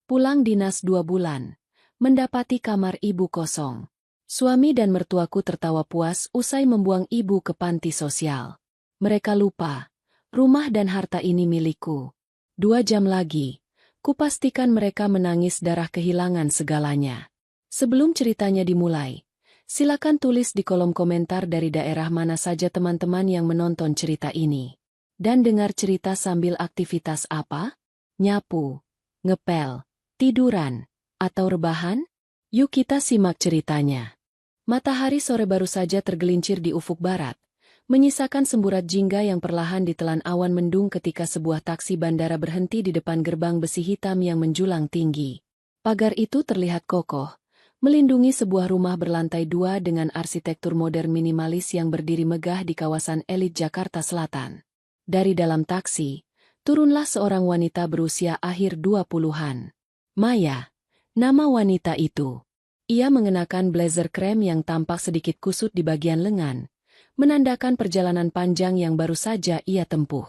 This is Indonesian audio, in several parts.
Pulang dinas 2 bulan. Mendapati kamar ibu kosong. Suami dan mertuaku tertawa puas usai membuang ibu ke panti sosial. Mereka lupa. Rumah dan harta ini milikku. 2 jam lagi. Kupastikan mereka menangis darah kehilangan segalanya. Sebelum ceritanya dimulai, silakan tulis di kolom komentar dari daerah mana saja teman-teman yang menonton cerita ini. Dan dengar cerita sambil aktivitas apa? Nyapu, ngepel, tiduran, atau rebahan? Yuk kita simak ceritanya. Matahari sore baru saja tergelincir di ufuk barat, menyisakan semburat jingga yang perlahan ditelan awan mendung ketika sebuah taksi bandara berhenti di depan gerbang besi hitam yang menjulang tinggi. Pagar itu terlihat kokoh, melindungi sebuah rumah berlantai 2 dengan arsitektur modern minimalis yang berdiri megah di kawasan elit Jakarta Selatan. Dari dalam taksi, turunlah seorang wanita berusia akhir 20-an. Maya, nama wanita itu. Ia mengenakan blazer krem yang tampak sedikit kusut di bagian lengan, menandakan perjalanan panjang yang baru saja ia tempuh.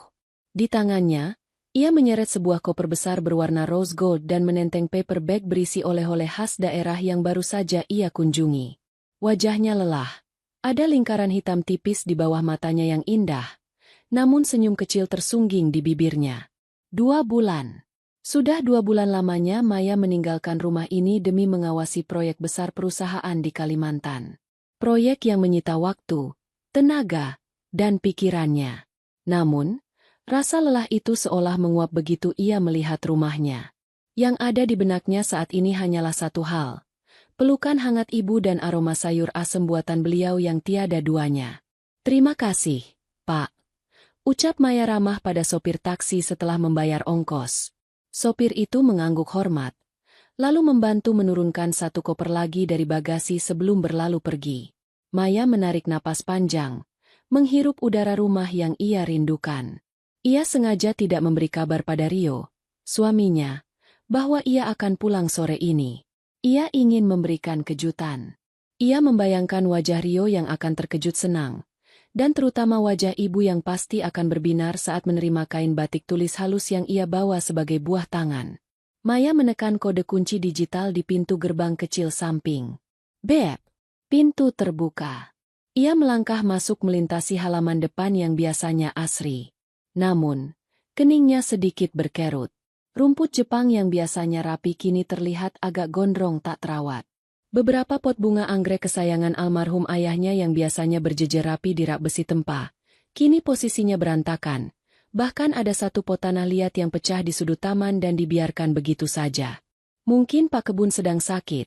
Di tangannya, ia menyeret sebuah koper besar berwarna rose gold dan menenteng paper bag berisi oleh-oleh khas daerah yang baru saja ia kunjungi. Wajahnya lelah. Ada lingkaran hitam tipis di bawah matanya yang indah, namun senyum kecil tersungging di bibirnya. 2 bulan. Sudah 2 bulan lamanya Maya meninggalkan rumah ini demi mengawasi proyek besar perusahaan di Kalimantan. Proyek yang menyita waktu, tenaga, dan pikirannya. Namun, rasa lelah itu seolah menguap begitu ia melihat rumahnya. Yang ada di benaknya saat ini hanyalah satu hal. Pelukan hangat ibu dan aroma sayur asem buatan beliau yang tiada duanya. Terima kasih, Pak. Ucap Maya ramah pada sopir taksi setelah membayar ongkos. Sopir itu mengangguk hormat, lalu membantu menurunkan satu koper lagi dari bagasi sebelum berlalu pergi. Maya menarik napas panjang, menghirup udara rumah yang ia rindukan. Ia sengaja tidak memberi kabar pada Rio, suaminya, bahwa ia akan pulang sore ini. Ia ingin memberikan kejutan. Ia membayangkan wajah Rio yang akan terkejut senang, dan terutama wajah ibu yang pasti akan berbinar saat menerima kain batik tulis halus yang ia bawa sebagai buah tangan. Maya menekan kode kunci digital di pintu gerbang kecil samping. Bep! Pintu terbuka. Ia melangkah masuk melintasi halaman depan yang biasanya asri. Namun, keningnya sedikit berkerut. Rumput Jepang yang biasanya rapi kini terlihat agak gondrong tak terawat. Beberapa pot bunga anggrek kesayangan almarhum ayahnya yang biasanya berjejer rapi di rak besi tempa, kini posisinya berantakan. Bahkan ada satu pot tanah liat yang pecah di sudut taman dan dibiarkan begitu saja. Mungkin Pak Kebun sedang sakit.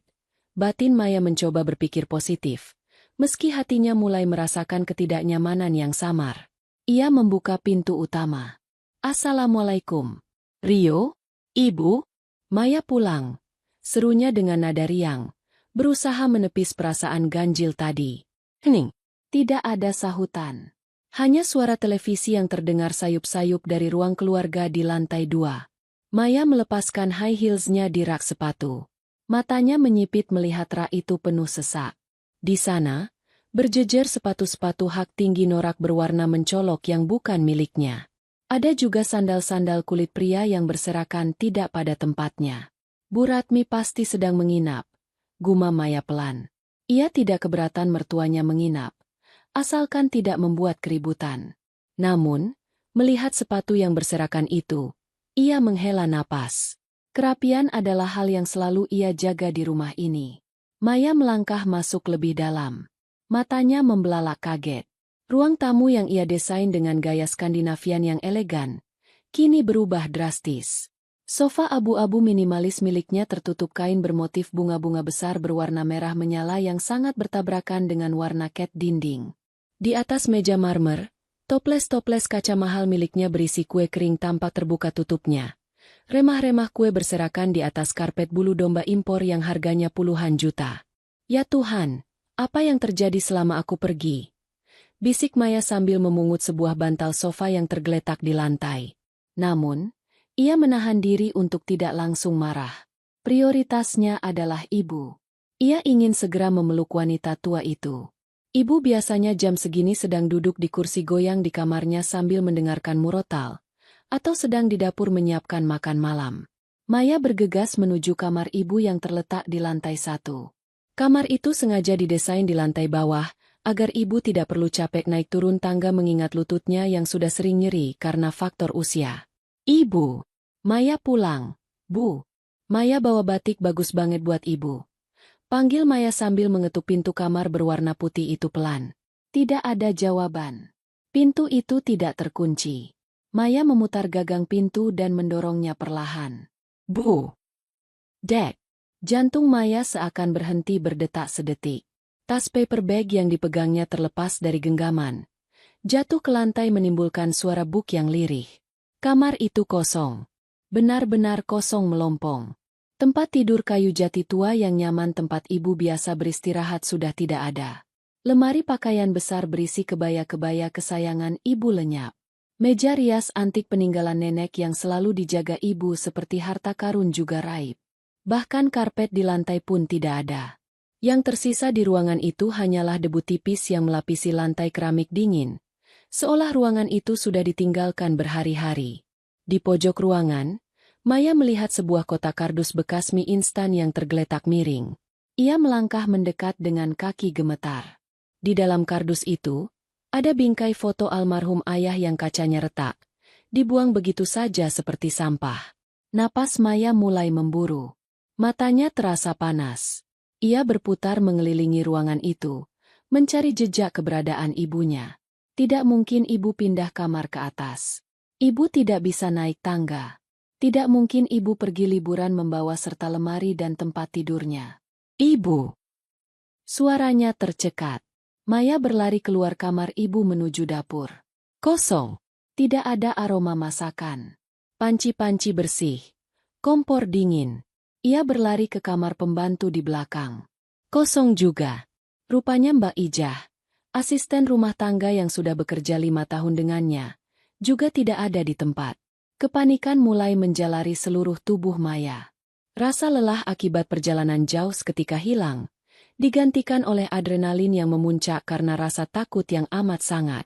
Batin Maya mencoba berpikir positif, meski hatinya mulai merasakan ketidaknyamanan yang samar. Ia membuka pintu utama. Assalamualaikum. Rio? Ibu? Maya pulang. Serunya dengan nada riang, berusaha menepis perasaan ganjil tadi. Hening. Tidak ada sahutan. Hanya suara televisi yang terdengar sayup-sayup dari ruang keluarga di lantai 2. Maya melepaskan high heels-nya di rak sepatu. Matanya menyipit melihat rak itu penuh sesak. Di sana, berjejer sepatu-sepatu hak tinggi norak berwarna mencolok yang bukan miliknya. Ada juga sandal-sandal kulit pria yang berserakan tidak pada tempatnya. Bu Ratmi pasti sedang menginap, gumam Maya pelan. Ia tidak keberatan mertuanya menginap, asalkan tidak membuat keributan. Namun, melihat sepatu yang berserakan itu, ia menghela napas. Kerapian adalah hal yang selalu ia jaga di rumah ini. Maya melangkah masuk lebih dalam. Matanya membelalak kaget. Ruang tamu yang ia desain dengan gaya Skandinavian yang elegan, kini berubah drastis. Sofa abu-abu minimalis miliknya tertutup kain bermotif bunga-bunga besar berwarna merah menyala yang sangat bertabrakan dengan warna cat dinding. Di atas meja marmer, toples-toples kaca mahal miliknya berisi kue kering tampak terbuka tutupnya. Remah-remah kue berserakan di atas karpet bulu domba impor yang harganya puluhan juta. Ya Tuhan! Apa yang terjadi selama aku pergi? Bisik Maya sambil memungut sebuah bantal sofa yang tergeletak di lantai. Namun, ia menahan diri untuk tidak langsung marah. Prioritasnya adalah ibu. Ia ingin segera memeluk wanita tua itu. Ibu biasanya jam segini sedang duduk di kursi goyang di kamarnya sambil mendengarkan murotal, atau sedang di dapur menyiapkan makan malam. Maya bergegas menuju kamar ibu yang terletak di lantai 1. Kamar itu sengaja didesain di lantai bawah, agar ibu tidak perlu capek naik turun tangga mengingat lututnya yang sudah sering nyeri karena faktor usia. Ibu, Maya pulang. Bu, Maya bawa batik bagus banget buat ibu. Panggil Maya sambil mengetuk pintu kamar berwarna putih itu pelan. Tidak ada jawaban. Pintu itu tidak terkunci. Maya memutar gagang pintu dan mendorongnya perlahan. Bu! Dek! Jantung Maya seakan berhenti berdetak sedetik. Tas paper bag yang dipegangnya terlepas dari genggaman. Jatuh ke lantai menimbulkan suara buk yang lirih. Kamar itu kosong. Benar-benar kosong melompong. Tempat tidur kayu jati tua yang nyaman tempat ibu biasa beristirahat sudah tidak ada. Lemari pakaian besar berisi kebaya-kebaya kesayangan ibu lenyap. Meja rias antik peninggalan nenek yang selalu dijaga ibu seperti harta karun juga raib. Bahkan karpet di lantai pun tidak ada. Yang tersisa di ruangan itu hanyalah debu tipis yang melapisi lantai keramik dingin. Seolah ruangan itu sudah ditinggalkan berhari-hari. Di pojok ruangan, Maya melihat sebuah kotak kardus bekas mie instan yang tergeletak miring. Ia melangkah mendekat dengan kaki gemetar. Di dalam kardus itu, ada bingkai foto almarhum ayah yang kacanya retak. Dibuang begitu saja seperti sampah. Napas Maya mulai memburu. Matanya terasa panas. Ia berputar mengelilingi ruangan itu, mencari jejak keberadaan ibunya. Tidak mungkin ibu pindah kamar ke atas. Ibu tidak bisa naik tangga. Tidak mungkin ibu pergi liburan membawa serta lemari dan tempat tidurnya. Ibu! Suaranya tercekat. Maya berlari keluar kamar ibu menuju dapur. Kosong. Tidak ada aroma masakan. Panci-panci bersih. Kompor dingin. Ia berlari ke kamar pembantu di belakang. Kosong juga. Rupanya Mbak Ijah, asisten rumah tangga yang sudah bekerja 5 tahun dengannya, juga tidak ada di tempat. Kepanikan mulai menjalari seluruh tubuh Maya. Rasa lelah akibat perjalanan jauh seketika hilang, digantikan oleh adrenalin yang memuncak karena rasa takut yang amat sangat.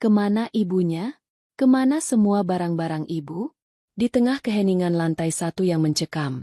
Kemana ibunya? Kemana semua barang-barang ibu? Di tengah keheningan lantai 1 yang mencekam,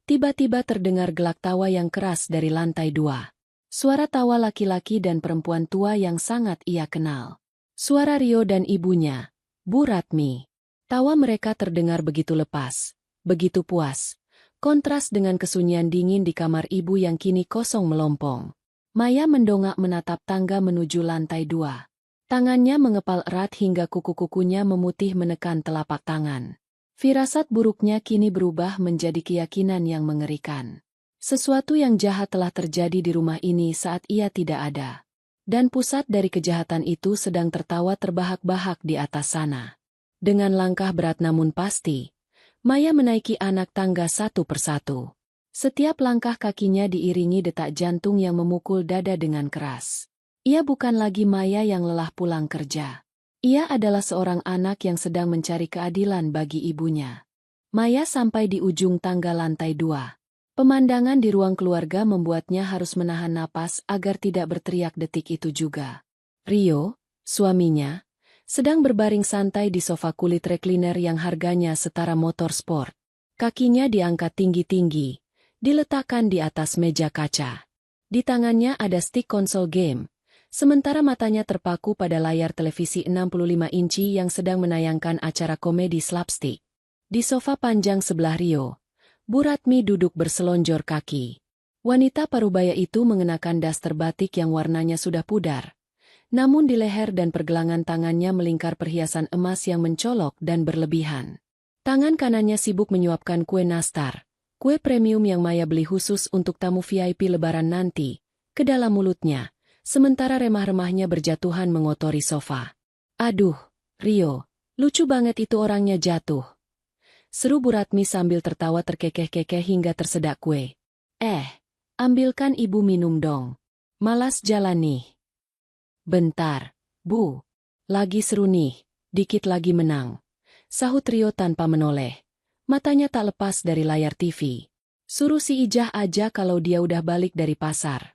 tiba-tiba terdengar gelak tawa yang keras dari lantai 2. Suara tawa laki-laki dan perempuan tua yang sangat ia kenal. Suara Rio dan ibunya, Bu Ratmi. Tawa mereka terdengar begitu lepas, begitu puas. Kontras dengan kesunyian dingin di kamar ibu yang kini kosong melompong. Maya mendongak menatap tangga menuju lantai 2. Tangannya mengepal erat hingga kuku-kukunya memutih menekan telapak tangan. Firasat buruknya kini berubah menjadi keyakinan yang mengerikan. Sesuatu yang jahat telah terjadi di rumah ini saat ia tidak ada. Dan pusat dari kejahatan itu sedang tertawa terbahak-bahak di atas sana. Dengan langkah berat namun pasti, Maya menaiki anak tangga satu persatu. Setiap langkah kakinya diiringi detak jantung yang memukul dada dengan keras. Ia bukan lagi Maya yang lelah pulang kerja. Ia adalah seorang anak yang sedang mencari keadilan bagi ibunya. Maya sampai di ujung tangga lantai 2. Pemandangan di ruang keluarga membuatnya harus menahan napas agar tidak berteriak detik itu juga. Rio, suaminya, sedang berbaring santai di sofa kulit recliner yang harganya setara motor sport. Kakinya diangkat tinggi-tinggi, diletakkan di atas meja kaca. Di tangannya ada stick konsol game, sementara matanya terpaku pada layar televisi 65 inci yang sedang menayangkan acara komedi slapstick. Di sofa panjang sebelah Rio, Bu Ratmi duduk berselonjor kaki. Wanita parubaya itu mengenakan daster batik yang warnanya sudah pudar. Namun di leher dan pergelangan tangannya melingkar perhiasan emas yang mencolok dan berlebihan. Tangan kanannya sibuk menyuapkan kue nastar, kue premium yang Maya beli khusus untuk tamu VIP lebaran nanti, ke dalam mulutnya, sementara remah-remahnya berjatuhan mengotori sofa. Aduh, Rio, lucu banget itu orangnya jatuh. Seru Bu Ratmi sambil tertawa terkekeh-kekeh hingga tersedak kue. Ambilkan ibu minum dong. Malas jalan nih. Bentar, Bu. Lagi seru nih, dikit lagi menang. Sahut Rio tanpa menoleh. Matanya tak lepas dari layar TV. Suruh si Ijah aja kalau dia udah balik dari pasar.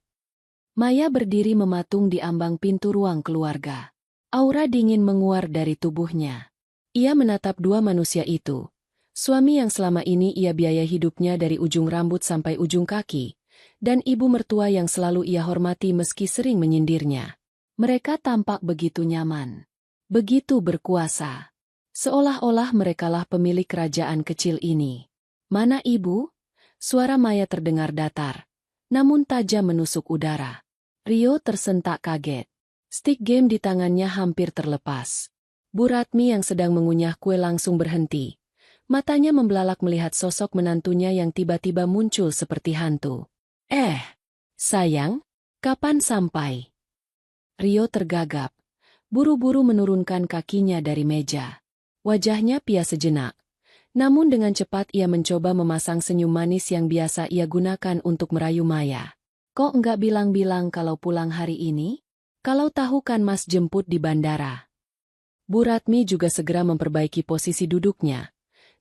Maya berdiri mematung di ambang pintu ruang keluarga. Aura dingin menguar dari tubuhnya. Ia menatap dua manusia itu. Suami yang selama ini ia biaya hidupnya dari ujung rambut sampai ujung kaki, dan ibu mertua yang selalu ia hormati meski sering menyindirnya. Mereka tampak begitu nyaman, begitu berkuasa. Seolah-olah merekalah pemilik kerajaan kecil ini. Mana ibu? Suara Maya terdengar datar, namun tajam menusuk udara. Rio tersentak kaget. Stick game di tangannya hampir terlepas. Bu Ratmi yang sedang mengunyah kue langsung berhenti. Matanya membelalak melihat sosok menantunya yang tiba-tiba muncul seperti hantu. Sayang, kapan sampai? Rio tergagap. Buru-buru menurunkan kakinya dari meja. Wajahnya pias sejenak. Namun dengan cepat ia mencoba memasang senyum manis yang biasa ia gunakan untuk merayu Maya. Kok enggak bilang-bilang kalau pulang hari ini? Kalau tahu kan Mas jemput di bandara. Bu Ratmi juga segera memperbaiki posisi duduknya.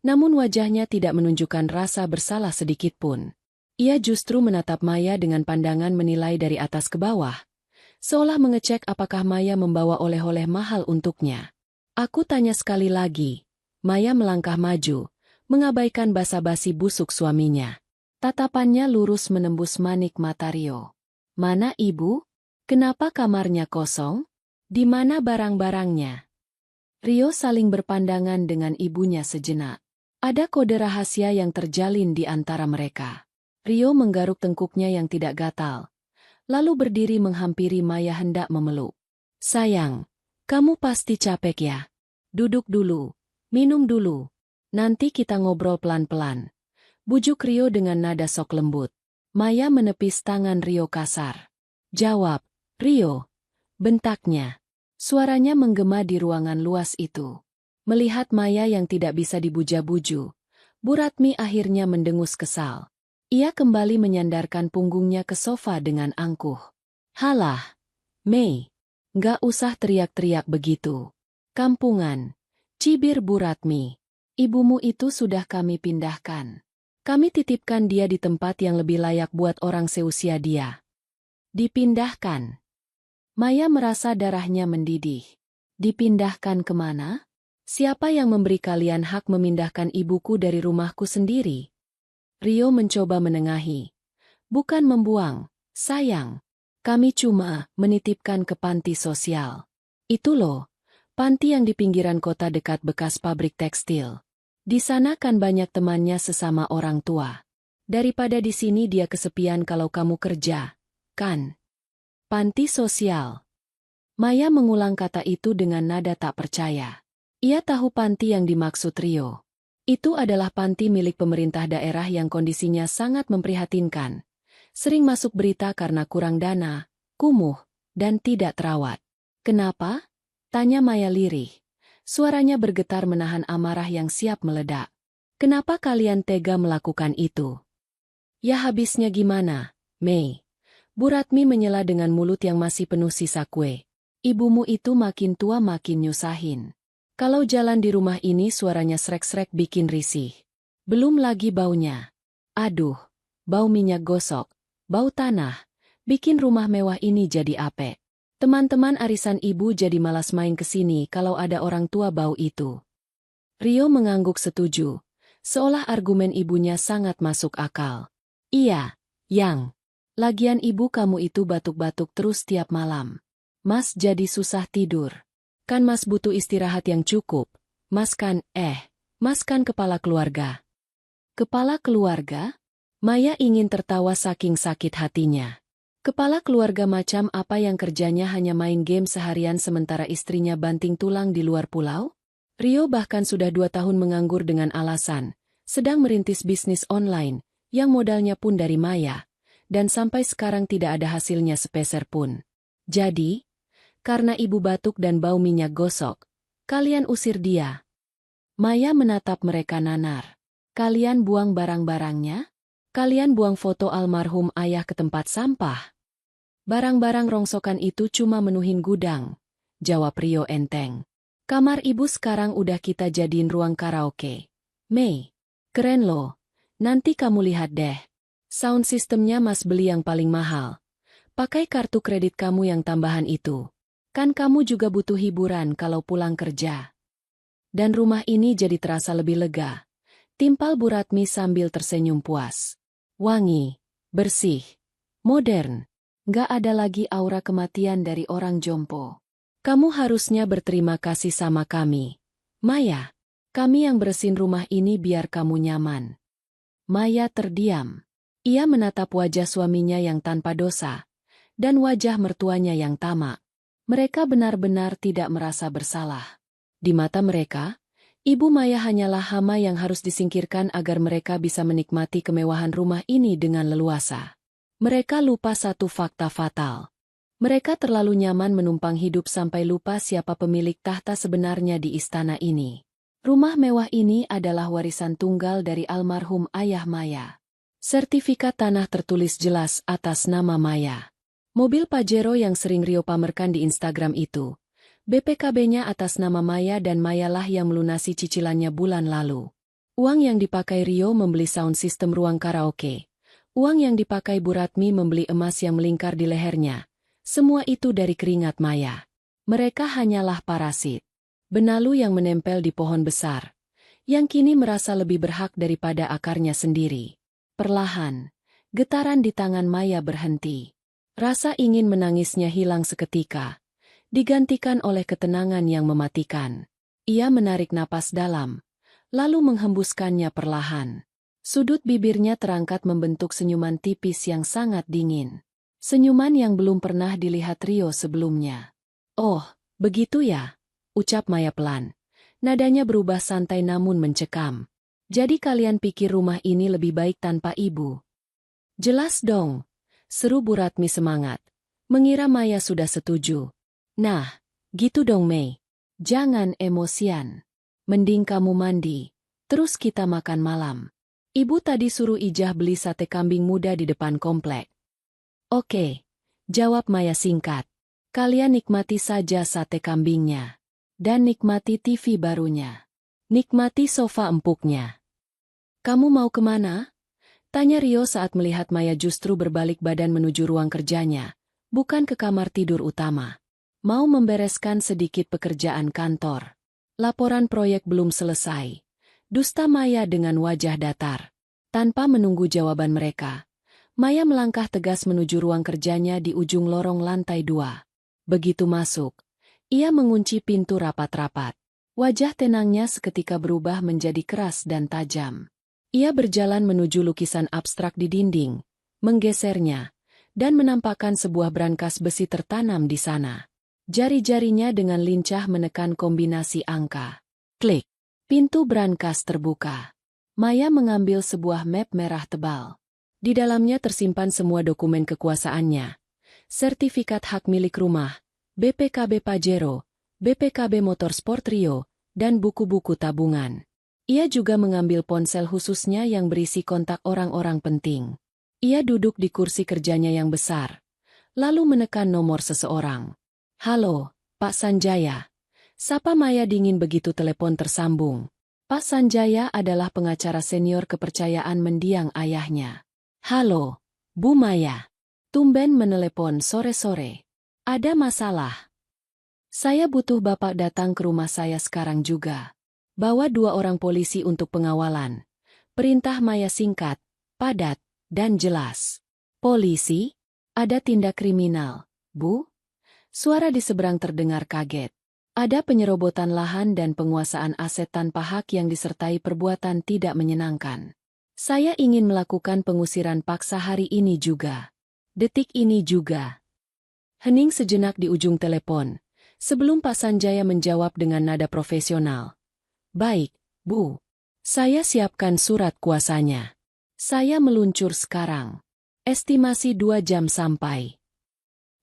Namun wajahnya tidak menunjukkan rasa bersalah sedikitpun. Ia justru menatap Maya dengan pandangan menilai dari atas ke bawah. Seolah mengecek apakah Maya membawa oleh-oleh mahal untuknya. Aku tanya sekali lagi. Maya melangkah maju, mengabaikan basa-basi busuk suaminya. Tatapannya lurus menembus manik mata Rio. Mana ibu? Kenapa kamarnya kosong? Di mana barang-barangnya? Rio saling berpandangan dengan ibunya sejenak. Ada kode rahasia yang terjalin di antara mereka. Rio menggaruk tengkuknya yang tidak gatal, lalu berdiri menghampiri Maya hendak memeluk. Sayang, kamu pasti capek ya? Duduk dulu, minum dulu. Nanti kita ngobrol pelan-pelan. Bujuk Rio dengan nada sok lembut. Maya menepis tangan Rio kasar. Jawab, Rio. Bentaknya. Suaranya menggema di ruangan luas itu. Melihat Maya yang tidak bisa dibuja-buju, Bu Ratmi akhirnya mendengus kesal. Ia kembali menyandarkan punggungnya ke sofa dengan angkuh. Halah, Mei. Nggak usah teriak-teriak begitu. Kampungan. Cibir Bu Ratmi. Ibumu itu sudah kami pindahkan. Kami titipkan dia di tempat yang lebih layak buat orang seusia dia. Dipindahkan. Maya merasa darahnya mendidih. Dipindahkan kemana? Siapa yang memberi kalian hak memindahkan ibuku dari rumahku sendiri? Rio mencoba menengahi. Bukan membuang, sayang. Kami cuma menitipkan ke panti sosial. Itu loh, panti yang di pinggiran kota dekat bekas pabrik tekstil. Di sana kan banyak temannya sesama orang tua. Daripada di sini dia kesepian kalau kamu kerja, kan? Panti sosial. Maya mengulang kata itu dengan nada tak percaya. Ia tahu panti yang dimaksud Rio. Itu adalah panti milik pemerintah daerah yang kondisinya sangat memprihatinkan. Sering masuk berita karena kurang dana, kumuh, dan tidak terawat. Kenapa? Tanya Maya lirih. Suaranya bergetar menahan amarah yang siap meledak. Kenapa kalian tega melakukan itu? Ya habisnya gimana, Mei? Bu Ratmi menyela dengan mulut yang masih penuh sisa kue. Ibumu itu makin tua makin nyusahin. Kalau jalan di rumah ini suaranya srek-srek bikin risih. Belum lagi baunya. Aduh, bau minyak gosok, bau tanah, bikin rumah mewah ini jadi apek. Teman-teman arisan ibu jadi malas main ke sini kalau ada orang tua bau itu. Rio mengangguk setuju, seolah argumen ibunya sangat masuk akal. Iya, Yang. Lagian ibu kamu itu batuk-batuk terus tiap malam. Mas jadi susah tidur. Kan Mas butuh istirahat yang cukup. Mas kan kepala keluarga. Kepala keluarga? Maya ingin tertawa saking sakit hatinya. Kepala keluarga macam apa yang kerjanya hanya main game seharian sementara istrinya banting tulang di luar pulau? Rio bahkan sudah 2 tahun menganggur dengan alasan, sedang merintis bisnis online, yang modalnya pun dari Maya, dan sampai sekarang tidak ada hasilnya sepeser pun. Jadi, karena ibu batuk dan bau minyak gosok, kalian usir dia. Maya menatap mereka nanar. Kalian buang barang-barangnya? Kalian buang foto almarhum ayah ke tempat sampah? Barang-barang rongsokan itu cuma menuhin gudang, jawab Rio enteng. Kamar ibu sekarang udah kita jadiin ruang karaoke. Mei, keren loh. Nanti kamu lihat deh. Sound systemnya Mas beli yang paling mahal. Pakai kartu kredit kamu yang tambahan itu. Kan kamu juga butuh hiburan kalau pulang kerja. Dan rumah ini jadi terasa lebih lega. Timpal Bu Ratmi sambil tersenyum puas. Wangi, bersih, modern. Nggak ada lagi aura kematian dari orang jompo. Kamu harusnya berterima kasih sama kami, Maya. Kami yang bersihin rumah ini biar kamu nyaman. Maya terdiam. Ia menatap wajah suaminya yang tanpa dosa, dan wajah mertuanya yang tamak. Mereka benar-benar tidak merasa bersalah. Di mata mereka, Ibu Maya hanyalah hama yang harus disingkirkan agar mereka bisa menikmati kemewahan rumah ini dengan leluasa. Mereka lupa satu fakta fatal. Mereka terlalu nyaman menumpang hidup sampai lupa siapa pemilik tahta sebenarnya di istana ini. Rumah mewah ini adalah warisan tunggal dari almarhum ayah Maya. Sertifikat tanah tertulis jelas atas nama Maya. Mobil Pajero yang sering Rio pamerkan di Instagram itu, BPKB-nya atas nama Maya dan Mayalah yang melunasi cicilannya bulan lalu. Uang yang dipakai Rio membeli sound system ruang karaoke. Uang yang dipakai Bu Ratmi membeli emas yang melingkar di lehernya. Semua itu dari keringat Maya. Mereka hanyalah parasit. Benalu yang menempel di pohon besar. Yang kini merasa lebih berhak daripada akarnya sendiri. Perlahan, getaran di tangan Maya berhenti. Rasa ingin menangisnya hilang seketika. Digantikan oleh ketenangan yang mematikan. Ia menarik napas dalam, lalu menghembuskannya perlahan. Sudut bibirnya terangkat membentuk senyuman tipis yang sangat dingin. Senyuman yang belum pernah dilihat Rio sebelumnya. Oh, begitu ya, ucap Maya pelan. Nadanya berubah santai namun mencekam. Jadi kalian pikir rumah ini lebih baik tanpa ibu? Jelas dong, seru Bu Ratmi semangat. Mengira Maya sudah setuju. Nah, gitu dong Mei. Jangan emosian. Mending kamu mandi, terus kita makan malam. Ibu tadi suruh Ijah beli sate kambing muda di depan komplek. Oke, jawab Maya singkat. Kalian nikmati saja sate kambingnya. Dan nikmati TV barunya. Nikmati sofa empuknya. Kamu mau kemana? Tanya Rio saat melihat Maya justru berbalik badan menuju ruang kerjanya, bukan ke kamar tidur utama. Mau membereskan sedikit pekerjaan kantor. Laporan proyek belum selesai. Dusta Maya dengan wajah datar. Tanpa menunggu jawaban mereka, Maya melangkah tegas menuju ruang kerjanya di ujung lorong lantai 2. Begitu masuk, ia mengunci pintu rapat-rapat. Wajah tenangnya seketika berubah menjadi keras dan tajam. Ia berjalan menuju lukisan abstrak di dinding, menggesernya, dan menampakkan sebuah brankas besi tertanam di sana. Jari-jarinya dengan lincah menekan kombinasi angka. Klik. Pintu brankas terbuka. Maya mengambil sebuah map merah tebal. Di dalamnya tersimpan semua dokumen kekuasaannya. Sertifikat hak milik rumah, BPKB Pajero, BPKB Motorsport Rio, dan buku-buku tabungan. Ia juga mengambil ponsel khususnya yang berisi kontak orang-orang penting. Ia duduk di kursi kerjanya yang besar, lalu menekan nomor seseorang. Halo, Pak Sanjaya. Sapa Maya dingin begitu telepon tersambung. Pak Sanjaya adalah pengacara senior kepercayaan mendiang ayahnya. Halo, Bu Maya. Tumben menelepon sore-sore. Ada masalah? Saya butuh Bapak datang ke rumah saya sekarang juga. Bawa 2 orang polisi untuk pengawalan. Perintah Maya singkat, padat, dan jelas. Polisi? Ada tindak kriminal, Bu? Suara di seberang terdengar kaget. Ada penyerobotan lahan dan penguasaan aset tanpa hak yang disertai perbuatan tidak menyenangkan. Saya ingin melakukan pengusiran paksa hari ini juga. Detik ini juga. Hening sejenak di ujung telepon, sebelum Pak Sanjaya menjawab dengan nada profesional. Baik, Bu. Saya siapkan surat kuasanya. Saya meluncur sekarang. Estimasi 2 jam sampai.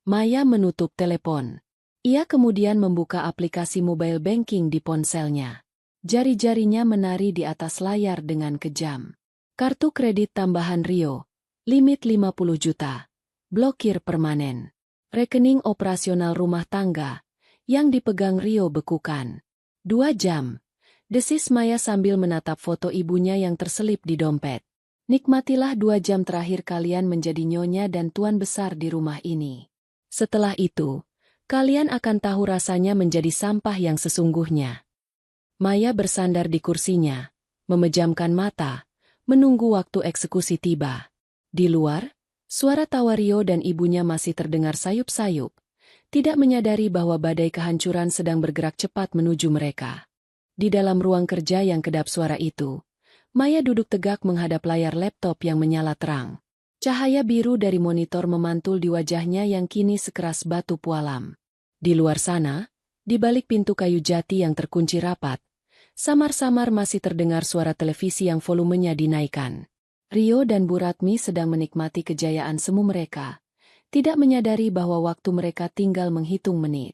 Maya menutup telepon. Ia kemudian membuka aplikasi mobile banking di ponselnya. Jari-jarinya menari di atas layar dengan kejam. Kartu kredit tambahan Rio. Limit 50 juta. Blokir permanen. Rekening operasional rumah tangga. Yang dipegang Rio bekukan. 2 jam. Desis Maya sambil menatap foto ibunya yang terselip di dompet. Nikmatilah 2 jam terakhir kalian menjadi nyonya dan tuan besar di rumah ini. Setelah itu, kalian akan tahu rasanya menjadi sampah yang sesungguhnya. Maya bersandar di kursinya, memejamkan mata, menunggu waktu eksekusi tiba. Di luar, suara tawa Rio dan ibunya masih terdengar sayup-sayup, tidak menyadari bahwa badai kehancuran sedang bergerak cepat menuju mereka. Di dalam ruang kerja yang kedap suara itu, Maya duduk tegak menghadap layar laptop yang menyala terang. Cahaya biru dari monitor memantul di wajahnya yang kini sekeras batu pualam. Di luar sana, di balik pintu kayu jati yang terkunci rapat, samar-samar masih terdengar suara televisi yang volumenya dinaikkan. Rio dan Bu Ratmi sedang menikmati kejayaan semu mereka, tidak menyadari bahwa waktu mereka tinggal menghitung menit.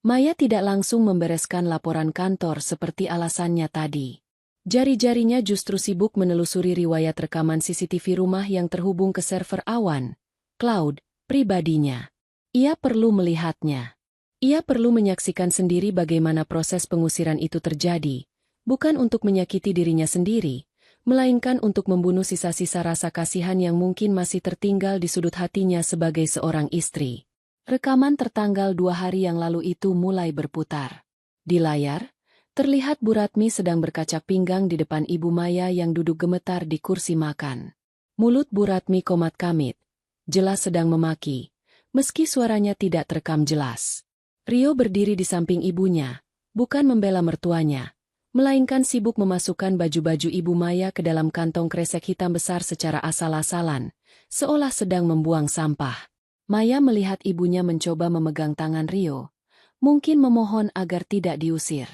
Maya tidak langsung membereskan laporan kantor seperti alasannya tadi. Jari-jarinya justru sibuk menelusuri riwayat rekaman CCTV rumah yang terhubung ke server awan, cloud, pribadinya. Ia perlu melihatnya. Ia perlu menyaksikan sendiri bagaimana proses pengusiran itu terjadi, bukan untuk menyakiti dirinya sendiri, melainkan untuk membunuh sisa-sisa rasa kasihan yang mungkin masih tertinggal di sudut hatinya sebagai seorang istri. Rekaman tertanggal 2 hari yang lalu itu mulai berputar. Di layar, terlihat Bu Ratmi sedang berkacak pinggang di depan Ibu Maya yang duduk gemetar di kursi makan. Mulut Bu Ratmi komat-kamit, jelas sedang memaki, meski suaranya tidak terekam jelas. Rio berdiri di samping ibunya, bukan membela mertuanya, melainkan sibuk memasukkan baju-baju Ibu Maya ke dalam kantong kresek hitam besar secara asal-asalan, seolah sedang membuang sampah. Maya melihat ibunya mencoba memegang tangan Rio, mungkin memohon agar tidak diusir.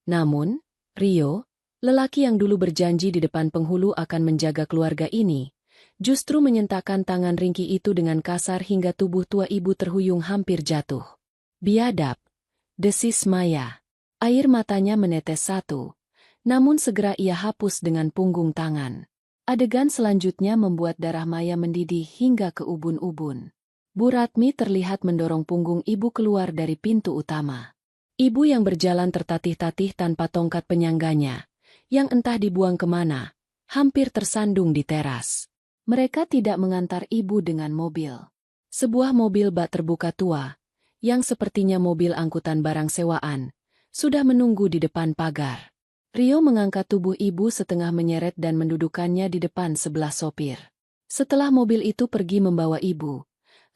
Namun, Rio, lelaki yang dulu berjanji di depan penghulu akan menjaga keluarga ini, justru menyentakkan tangan ringkih itu dengan kasar hingga tubuh tua ibu terhuyung hampir jatuh. "Biadab," desis Maya. Air matanya menetes satu, namun segera ia hapus dengan punggung tangan. Adegan selanjutnya membuat darah Maya mendidih hingga ke ubun-ubun. Bu Ratmi terlihat mendorong punggung ibu keluar dari pintu utama. Ibu yang berjalan tertatih-tatih tanpa tongkat penyangganya, yang entah dibuang kemana, hampir tersandung di teras. Mereka tidak mengantar ibu dengan mobil. Sebuah mobil bak terbuka tua, yang sepertinya mobil angkutan barang sewaan, sudah menunggu di depan pagar. Rio mengangkat tubuh ibu setengah menyeret dan mendudukannya di depan sebelah sopir. Setelah mobil itu pergi membawa ibu,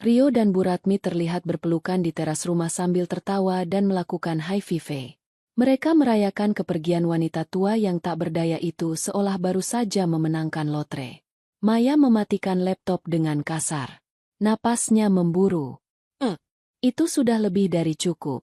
Rio dan Bu Ratmi terlihat berpelukan di teras rumah sambil tertawa dan melakukan high five. Mereka merayakan kepergian wanita tua yang tak berdaya itu seolah baru saja memenangkan lotre. Maya mematikan laptop dengan kasar. Napasnya memburu. Itu sudah lebih dari cukup.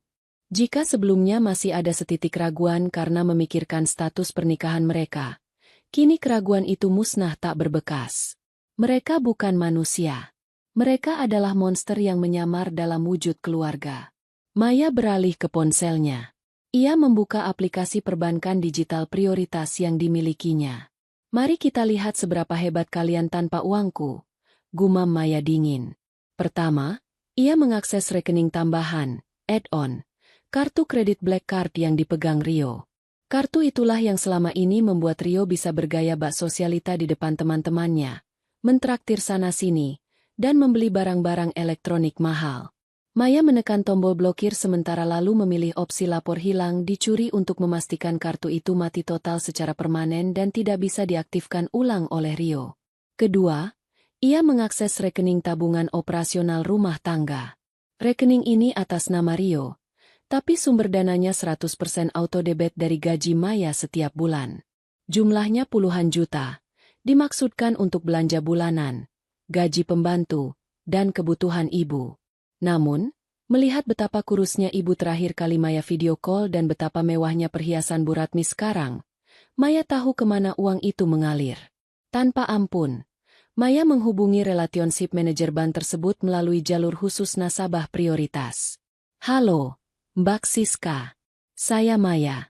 Jika sebelumnya masih ada setitik raguan karena memikirkan status pernikahan mereka, kini keraguan itu musnah tak berbekas. Mereka bukan manusia. Mereka adalah monster yang menyamar dalam wujud keluarga. Maya beralih ke ponselnya. Ia membuka aplikasi perbankan digital prioritas yang dimilikinya. "Mari kita lihat seberapa hebat kalian tanpa uangku," gumam Maya dingin. Pertama, ia mengakses rekening tambahan, add-on, kartu kredit Black Card yang dipegang Rio. Kartu itulah yang selama ini membuat Rio bisa bergaya bak sosialita di depan teman-temannya, mentraktir sana-sini, dan membeli barang-barang elektronik mahal. Maya menekan tombol blokir sementara lalu memilih opsi lapor hilang dicuri untuk memastikan kartu itu mati total secara permanen dan tidak bisa diaktifkan ulang oleh Rio. Kedua, ia mengakses rekening tabungan operasional rumah tangga. Rekening ini atas nama Rio, tapi sumber dananya 100% auto-debit dari gaji Maya setiap bulan. Jumlahnya puluhan juta, dimaksudkan untuk belanja bulanan, gaji pembantu, dan kebutuhan ibu. Namun, melihat betapa kurusnya ibu terakhir kali Maya video call dan betapa mewahnya perhiasan Bu Ratmi sekarang, Maya tahu kemana uang itu mengalir. Tanpa ampun, Maya menghubungi relationship manager bank tersebut melalui jalur khusus nasabah prioritas. "Halo, Mbak Siska. Saya Maya,"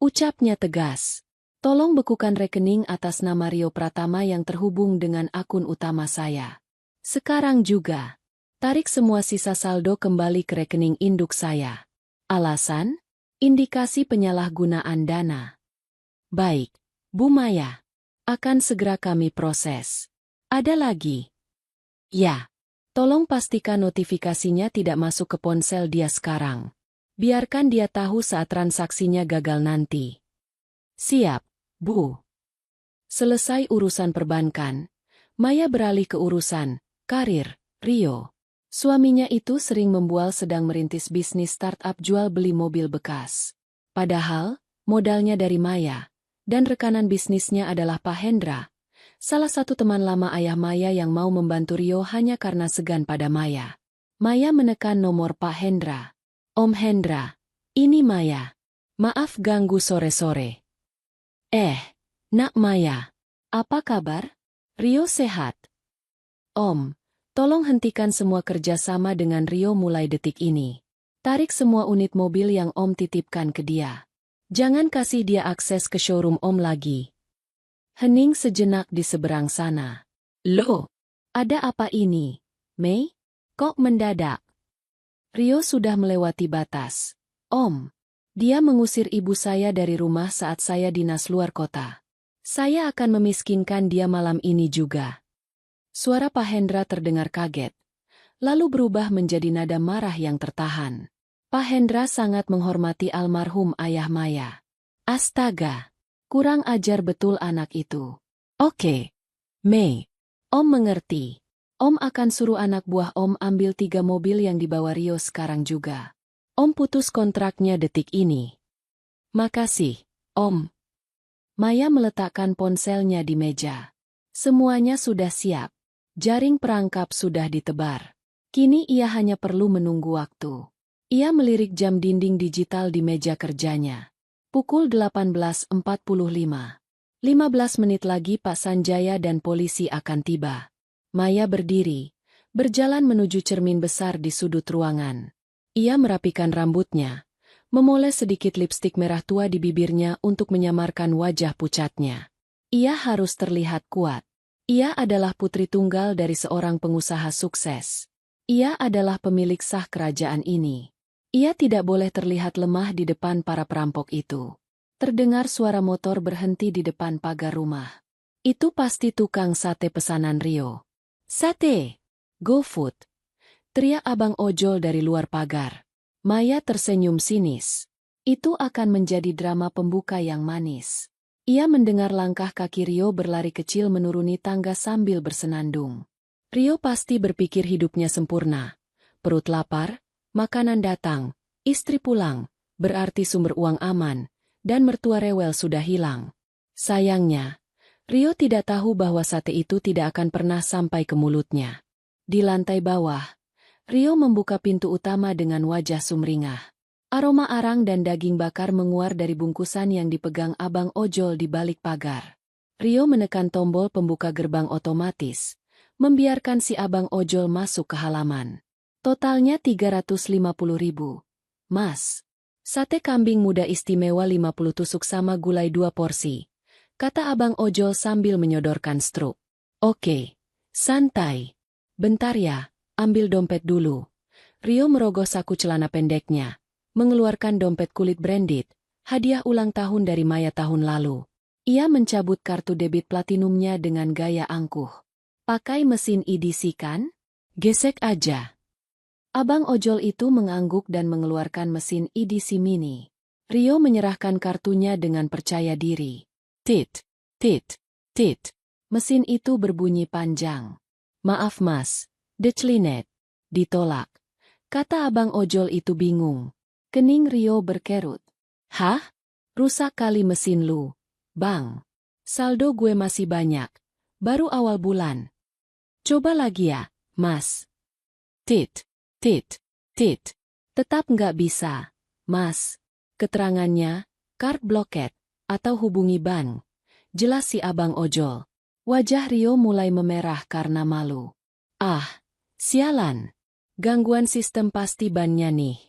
ucapnya tegas. "Tolong bekukan rekening atas nama Rio Pratama yang terhubung dengan akun utama saya. Sekarang juga. Tarik semua sisa saldo kembali ke rekening induk saya." Alasan? Indikasi penyalahgunaan dana. "Baik, Bu Maya. Akan segera kami proses. Ada lagi?" "Ya. Tolong pastikan notifikasinya tidak masuk ke ponsel dia sekarang. Biarkan dia tahu saat transaksinya gagal nanti." "Siap, Bu." Selesai urusan perbankan, Maya beralih ke urusan karir Rio. Suaminya itu sering membual sedang merintis bisnis startup jual beli mobil bekas. Padahal, modalnya dari Maya, dan rekanan bisnisnya adalah Pak Hendra, salah satu teman lama ayah Maya yang mau membantu Rio hanya karena segan pada Maya. Maya menekan nomor Pak Hendra. Om Hendra, ini Maya. Maaf ganggu sore-sore. Nak Maya, apa kabar? Rio sehat? Om, tolong hentikan semua kerjasama dengan Rio mulai detik ini. Tarik semua unit mobil yang Om titipkan ke dia. Jangan kasih dia akses ke showroom Om lagi. Hening sejenak di seberang sana. Loh, ada apa ini, Mei? Kok mendadak? Rio sudah melewati batas. Om, dia mengusir ibu saya dari rumah saat saya dinas luar kota. Saya akan memiskinkan dia malam ini juga. Suara Pak Hendra terdengar kaget, lalu berubah menjadi nada marah yang tertahan. Pak Hendra sangat menghormati almarhum ayah Maya. Astaga, kurang ajar betul anak itu. Oke, Mei, Om mengerti. Om akan suruh anak buah Om ambil 3 mobil yang dibawa Rio sekarang juga. Om putus kontraknya detik ini. Makasih, Om. Maya meletakkan ponselnya di meja. Semuanya sudah siap. Jaring perangkap sudah ditebar. Kini ia hanya perlu menunggu waktu. Ia melirik jam dinding digital di meja kerjanya. Pukul 18.45. 15 menit lagi Pak Sanjaya dan polisi akan tiba. Maya berdiri, berjalan menuju cermin besar di sudut ruangan. Ia merapikan rambutnya, memoles sedikit lipstik merah tua di bibirnya untuk menyamarkan wajah pucatnya. Ia harus terlihat kuat. Ia adalah putri tunggal dari seorang pengusaha sukses. Ia adalah pemilik sah kerajaan ini. Ia tidak boleh terlihat lemah di depan para perampok itu. Terdengar suara motor berhenti di depan pagar rumah. Itu pasti tukang sate pesanan Rio. Sate! GoFood! Teriak abang ojol dari luar pagar. Maya tersenyum sinis. Itu akan menjadi drama pembuka yang manis. Ia mendengar langkah kaki Rio berlari kecil menuruni tangga sambil bersenandung. Rio pasti berpikir hidupnya sempurna. Perut lapar, makanan datang, istri pulang, berarti sumber uang aman, dan mertua rewel sudah hilang. Sayangnya, Rio tidak tahu bahwa sate itu tidak akan pernah sampai ke mulutnya. Di lantai bawah, Rio membuka pintu utama dengan wajah sumringah. Aroma arang dan daging bakar menguar dari bungkusan yang dipegang abang ojol di balik pagar. Rio menekan tombol pembuka gerbang otomatis, membiarkan si abang ojol masuk ke halaman. Totalnya 350.000. Mas, sate kambing muda istimewa 50 tusuk sama gulai 2 porsi, kata abang ojol sambil menyodorkan struk. Oke, santai. Bentar ya. Ambil dompet dulu. Rio merogoh saku celana pendeknya, mengeluarkan dompet kulit branded, hadiah ulang tahun dari Maya tahun lalu. Ia mencabut kartu debit platinumnya dengan gaya angkuh. Pakai mesin EDC kan? Gesek aja. Abang ojol itu mengangguk dan mengeluarkan mesin EDC mini. Rio menyerahkan kartunya dengan percaya diri. Tit, tit, tit. Mesin itu berbunyi panjang. Maaf mas. Declinet. Ditolak. Kata abang ojol itu bingung. Kening Rio berkerut. Hah? Rusak kali mesin lu. Bang. Saldo gue masih banyak. Baru awal bulan. Coba lagi ya, mas. Tit. Tit. Tit. Tetap nggak bisa. Mas. Keterangannya, card blocked, atau hubungi bank. Jelas si abang ojol. Wajah Rio mulai memerah karena malu. Ah. Sialan. Gangguan sistem pasti bannya nih.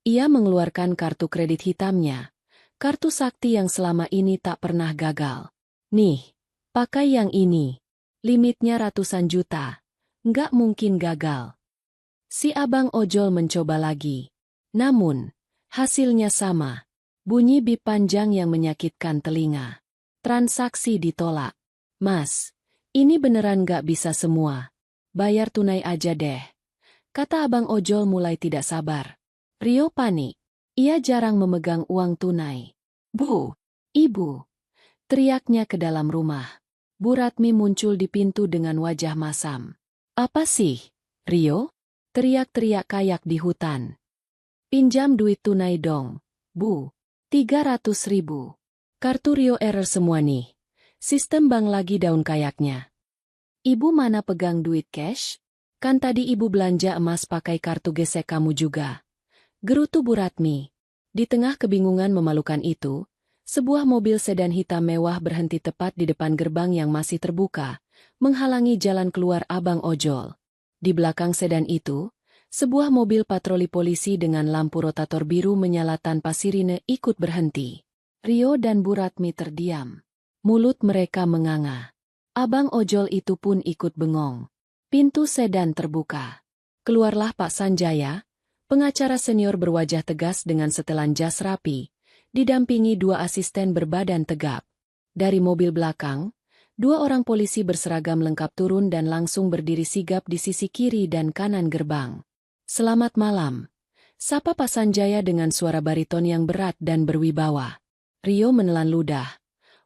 Ia mengeluarkan kartu kredit hitamnya. Kartu sakti yang selama ini tak pernah gagal. Nih, pakai yang ini. Limitnya ratusan juta. Nggak mungkin gagal. Si abang ojol mencoba lagi. Namun, hasilnya sama. Bunyi bip panjang yang menyakitkan telinga. Transaksi ditolak. Mas, ini beneran nggak bisa semua. Bayar tunai aja deh. Kata abang ojol mulai tidak sabar. Rio panik. Ia jarang memegang uang tunai. Bu, ibu. Teriaknya ke dalam rumah. Bu Ratmi muncul di pintu dengan wajah masam. Apa sih, Rio? Teriak-teriak kayak di hutan. Pinjam duit tunai dong, Bu. 300.000. Kartu Rio error semua nih. Sistem bank lagi daun kayaknya. Ibu mana pegang duit cash? Kan tadi ibu belanja emas pakai kartu gesek kamu juga. Gerutu Bu Ratmi. Di tengah kebingungan memalukan itu, sebuah mobil sedan hitam mewah berhenti tepat di depan gerbang yang masih terbuka, menghalangi jalan keluar abang ojol. Di belakang sedan itu, sebuah mobil patroli polisi dengan lampu rotator biru menyala tanpa sirine ikut berhenti. Rio dan Bu Ratmi terdiam. Mulut mereka menganga. Abang ojol itu pun ikut bengong. Pintu sedan terbuka. Keluarlah Pak Sanjaya, pengacara senior berwajah tegas dengan setelan jas rapi, didampingi dua asisten berbadan tegap. Dari mobil belakang, dua orang polisi berseragam lengkap turun dan langsung berdiri sigap di sisi kiri dan kanan gerbang. Selamat malam, sapa Pak Sanjaya dengan suara bariton yang berat dan berwibawa. Rio menelan ludah.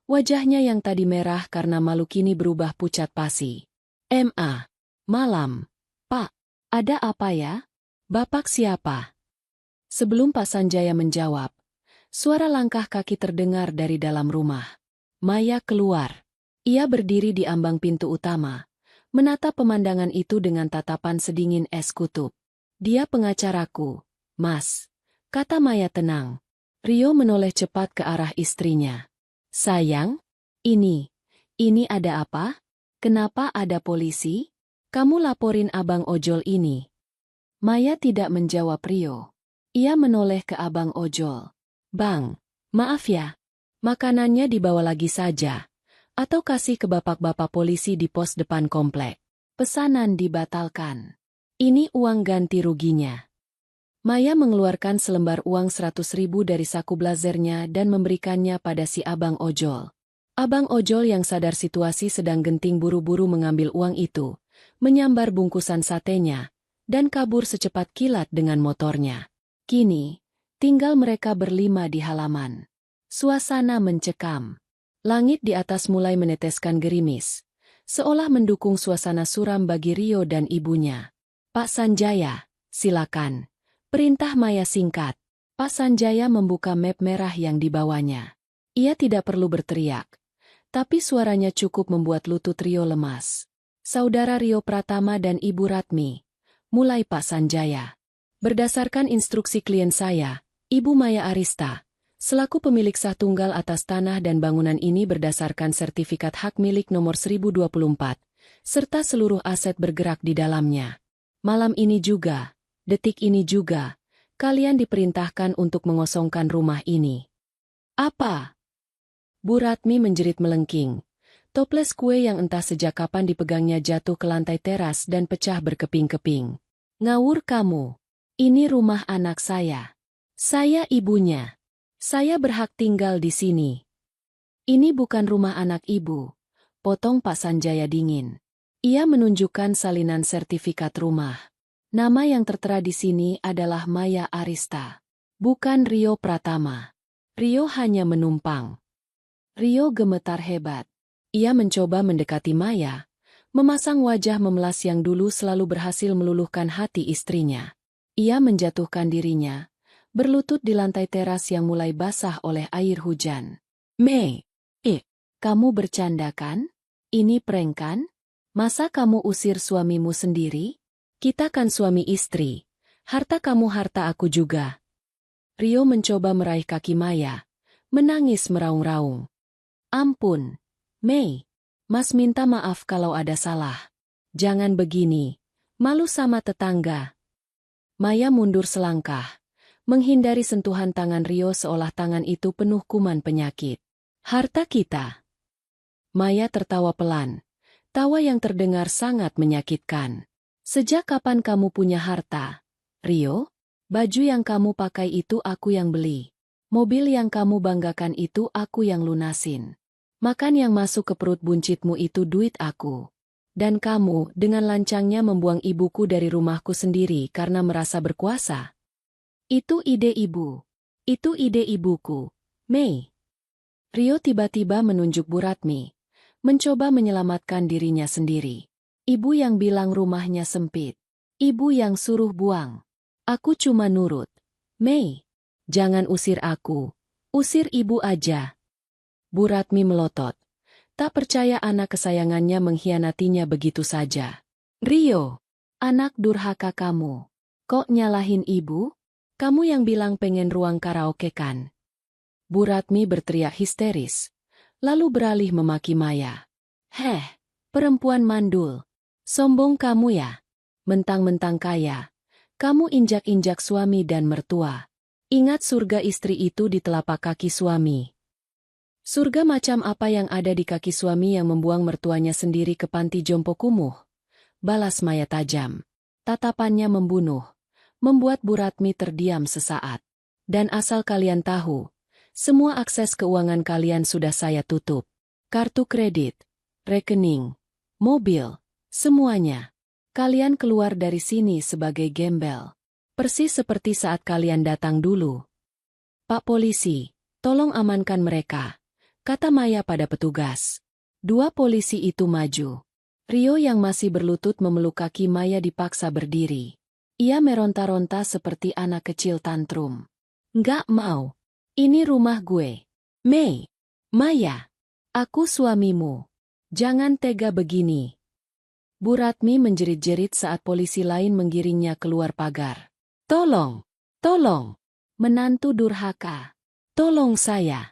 Wajahnya yang tadi merah karena malu kini berubah pucat pasi. Malam, Pak. Ada apa ya? Bapak siapa? Sebelum Pak Sanjaya menjawab, suara langkah kaki terdengar dari dalam rumah. Maya keluar. Ia berdiri di ambang pintu utama, menatap pemandangan itu dengan tatapan sedingin es kutub. Dia pengacaraku, Mas, kata Maya tenang. Rio menoleh cepat ke arah istrinya. Sayang, ini ada apa? Kenapa ada polisi? Kamu laporin abang ojol ini. Maya tidak menjawab Rio. Ia menoleh ke abang ojol. Bang, maaf ya. Makanannya dibawa lagi saja. Atau kasih ke bapak-bapak polisi di pos depan komplek. Pesanan dibatalkan. Ini uang ganti ruginya. Maya mengeluarkan selembar uang 100.000 dari saku blazernya dan memberikannya pada si abang ojol. Abang ojol yang sadar situasi sedang genting buru-buru mengambil uang itu, menyambar bungkusan satenya, dan kabur secepat kilat dengan motornya. Kini, tinggal mereka berlima di halaman. Suasana mencekam. Langit di atas mulai meneteskan gerimis, seolah mendukung suasana suram bagi Rio dan ibunya. Pak Sanjaya, silakan. Perintah Maya singkat. Pak Sanjaya membuka map merah yang dibawanya. Ia tidak perlu berteriak, tapi suaranya cukup membuat lutut Rio lemas. Saudara Rio Pratama dan Ibu Ratmi. Mulai Pak Sanjaya. Berdasarkan instruksi klien saya, Ibu Maya Arista, selaku pemilik sah tunggal atas tanah dan bangunan ini berdasarkan sertifikat hak milik nomor 1024, serta seluruh aset bergerak di dalamnya. Malam ini juga, detik ini juga, kalian diperintahkan untuk mengosongkan rumah ini. Apa? Bu Ratmi menjerit melengking. Toples kue yang entah sejak kapan dipegangnya jatuh ke lantai teras dan pecah berkeping-keping. Ngawur kamu. Ini rumah anak saya. Saya ibunya. Saya berhak tinggal di sini. Ini bukan rumah anak ibu, potong Pak Sanjaya dingin. Ia menunjukkan salinan sertifikat rumah. Nama yang tertera di sini adalah Maya Arista, bukan Rio Pratama. Rio hanya menumpang. Rio gemetar hebat. Ia mencoba mendekati Maya, memasang wajah memelas yang dulu selalu berhasil meluluhkan hati istrinya. Ia menjatuhkan dirinya, berlutut di lantai teras yang mulai basah oleh air hujan. Mei, kamu bercanda kan? Ini prank kan? Masa kamu usir suamimu sendiri? Kita kan suami istri. Harta kamu harta aku juga. Rio mencoba meraih kaki Maya, menangis meraung-raung. Ampun, Mei. Mas minta maaf kalau ada salah. Jangan begini. Malu sama tetangga. Maya mundur selangkah, menghindari sentuhan tangan Rio seolah tangan itu penuh kuman penyakit. Harta kita. Maya tertawa pelan. Tawa yang terdengar sangat menyakitkan. Sejak kapan kamu punya harta, Rio? Baju yang kamu pakai itu aku yang beli. Mobil yang kamu banggakan itu aku yang lunasin. Makan yang masuk ke perut buncitmu itu duit aku. Dan kamu dengan lancangnya membuang ibuku dari rumahku sendiri karena merasa berkuasa. Itu ide ibu. Itu ide ibuku, Mei. Rio tiba-tiba menunjuk Bu Ratmi, mencoba menyelamatkan dirinya sendiri. Ibu yang bilang rumahnya sempit. Ibu yang suruh buang. Aku cuma nurut. Mei, jangan usir aku. Usir ibu aja. Bu Ratmi melotot. Tak percaya anak kesayangannya mengkhianatinya begitu saja. Rio, anak durhaka kamu. Kok nyalahin ibu? Kamu yang bilang pengen ruang karaoke kan? Bu Ratmi berteriak histeris, lalu beralih memaki Maya. Heh, perempuan mandul. Sombong kamu ya? Mentang-mentang kaya. Kamu injak-injak suami dan mertua. Ingat surga istri itu di telapak kaki suami. Surga macam apa yang ada di kaki suami yang membuang mertuanya sendiri ke panti jompo kumuh? Balas Maya tajam. Tatapannya membunuh. Membuat Bu Ratmi terdiam sesaat. Dan asal kalian tahu, semua akses keuangan kalian sudah saya tutup. Kartu kredit, rekening, mobil, semuanya. Kalian keluar dari sini sebagai gembel. Persis seperti saat kalian datang dulu. Pak polisi, tolong amankan mereka, kata Maya pada petugas. Dua polisi itu maju. Rio yang masih berlutut memeluk kaki Maya dipaksa berdiri. Ia meronta-ronta seperti anak kecil tantrum. Nggak mau. Ini rumah gue. Mei. Maya. Aku suamimu. Jangan tega begini. Bu Ratmi menjerit-jerit saat polisi lain menggiringnya keluar pagar. Tolong. Tolong. Menantu durhaka. Tolong saya.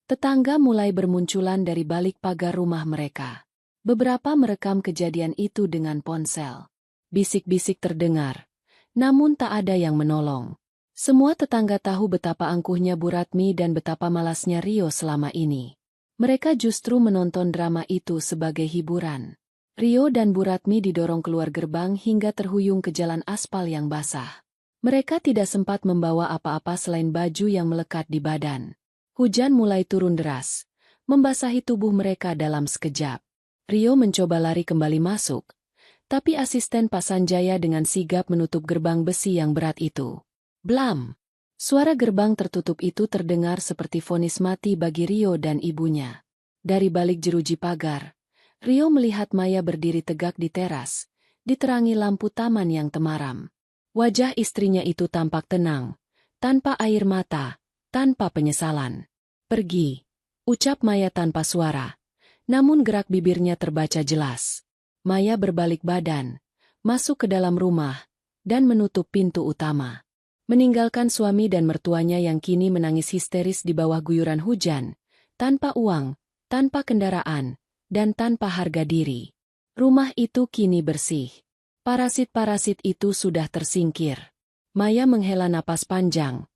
Tetangga mulai bermunculan dari balik pagar rumah mereka. Beberapa merekam kejadian itu dengan ponsel. Bisik-bisik terdengar. Namun tak ada yang menolong. Semua tetangga tahu betapa angkuhnya Bu Ratmi dan betapa malasnya Rio selama ini. Mereka justru menonton drama itu sebagai hiburan. Rio dan Bu Ratmi didorong keluar gerbang hingga terhuyung ke jalan aspal yang basah. Mereka tidak sempat membawa apa-apa selain baju yang melekat di badan. Hujan mulai turun deras, membasahi tubuh mereka dalam sekejap. Rio mencoba lari kembali masuk, tapi asisten Pak Sanjaya dengan sigap menutup gerbang besi yang berat itu. Blam! Suara gerbang tertutup itu terdengar seperti vonis mati bagi Rio dan ibunya. Dari balik jeruji pagar, Rio melihat Maya berdiri tegak di teras, diterangi lampu taman yang temaram. Wajah istrinya itu tampak tenang, tanpa air mata, tanpa penyesalan. Pergi, ucap Maya tanpa suara, namun gerak bibirnya terbaca jelas. Maya berbalik badan, masuk ke dalam rumah, dan menutup pintu utama. Meninggalkan suami dan mertuanya yang kini menangis histeris di bawah guyuran hujan, tanpa uang, tanpa kendaraan, dan tanpa harga diri. Rumah itu kini bersih. Parasit-parasit itu sudah tersingkir. Maya menghela napas panjang,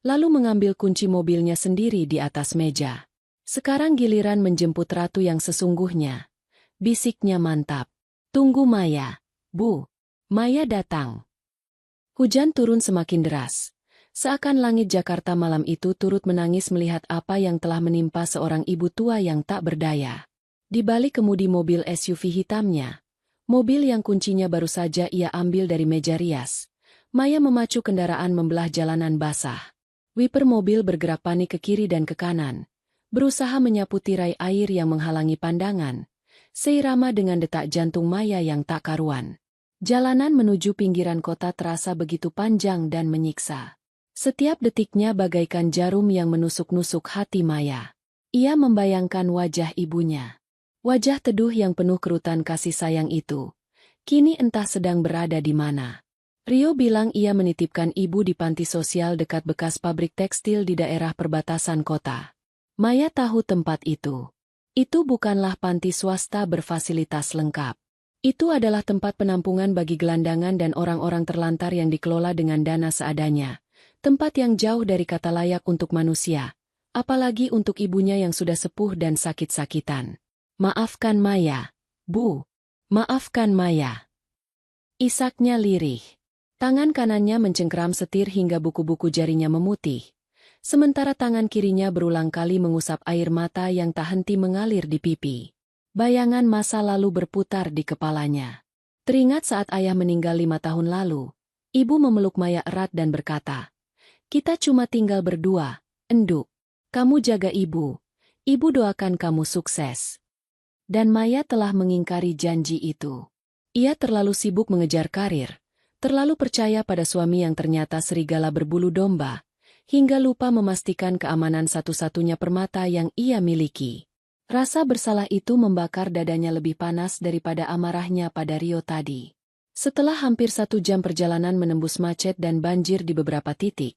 lalu mengambil kunci mobilnya sendiri di atas meja. Sekarang giliran menjemput ratu yang sesungguhnya. Bisiknya mantap. Tunggu Maya, Bu. Maya datang. Hujan turun semakin deras. Seakan langit Jakarta malam itu turut menangis melihat apa yang telah menimpa seorang ibu tua yang tak berdaya. Di balik kemudi mobil SUV hitamnya, mobil yang kuncinya baru saja ia ambil dari meja rias, Maya memacu kendaraan membelah jalanan basah. Wiper mobil bergerak panik ke kiri dan ke kanan, berusaha menyapu tirai air yang menghalangi pandangan, seirama dengan detak jantung Maya yang tak karuan. Jalanan menuju pinggiran kota terasa begitu panjang dan menyiksa. Setiap detiknya bagaikan jarum yang menusuk-nusuk hati Maya. Ia membayangkan wajah ibunya. Wajah teduh yang penuh kerutan kasih sayang itu. Kini entah sedang berada di mana. Rio bilang ia menitipkan ibu di panti sosial dekat bekas pabrik tekstil di daerah perbatasan kota. Maya tahu tempat itu. Itu bukanlah panti swasta berfasilitas lengkap. Itu adalah tempat penampungan bagi gelandangan dan orang-orang terlantar yang dikelola dengan dana seadanya. Tempat yang jauh dari kata layak untuk manusia. Apalagi untuk ibunya yang sudah sepuh dan sakit-sakitan. Maafkan Maya, Bu. Maafkan Maya. Isaknya lirih. Tangan kanannya mencengkeram setir hingga buku-buku jarinya memutih. Sementara tangan kirinya berulang kali mengusap air mata yang tak henti mengalir di pipi. Bayangan masa lalu berputar di kepalanya. Teringat saat ayah meninggal 5 tahun lalu. Ibu memeluk Maya erat dan berkata, "Kita cuma tinggal berdua, Enduk. Kamu jaga ibu. Ibu doakan kamu sukses. Dan Maya telah mengingkari janji itu. Ia terlalu sibuk mengejar karir, terlalu percaya pada suami yang ternyata serigala berbulu domba, hingga lupa memastikan keamanan satu-satunya permata yang ia miliki. Rasa bersalah itu membakar dadanya lebih panas daripada amarahnya pada Rio tadi. Setelah hampir 1 jam perjalanan menembus macet dan banjir di beberapa titik,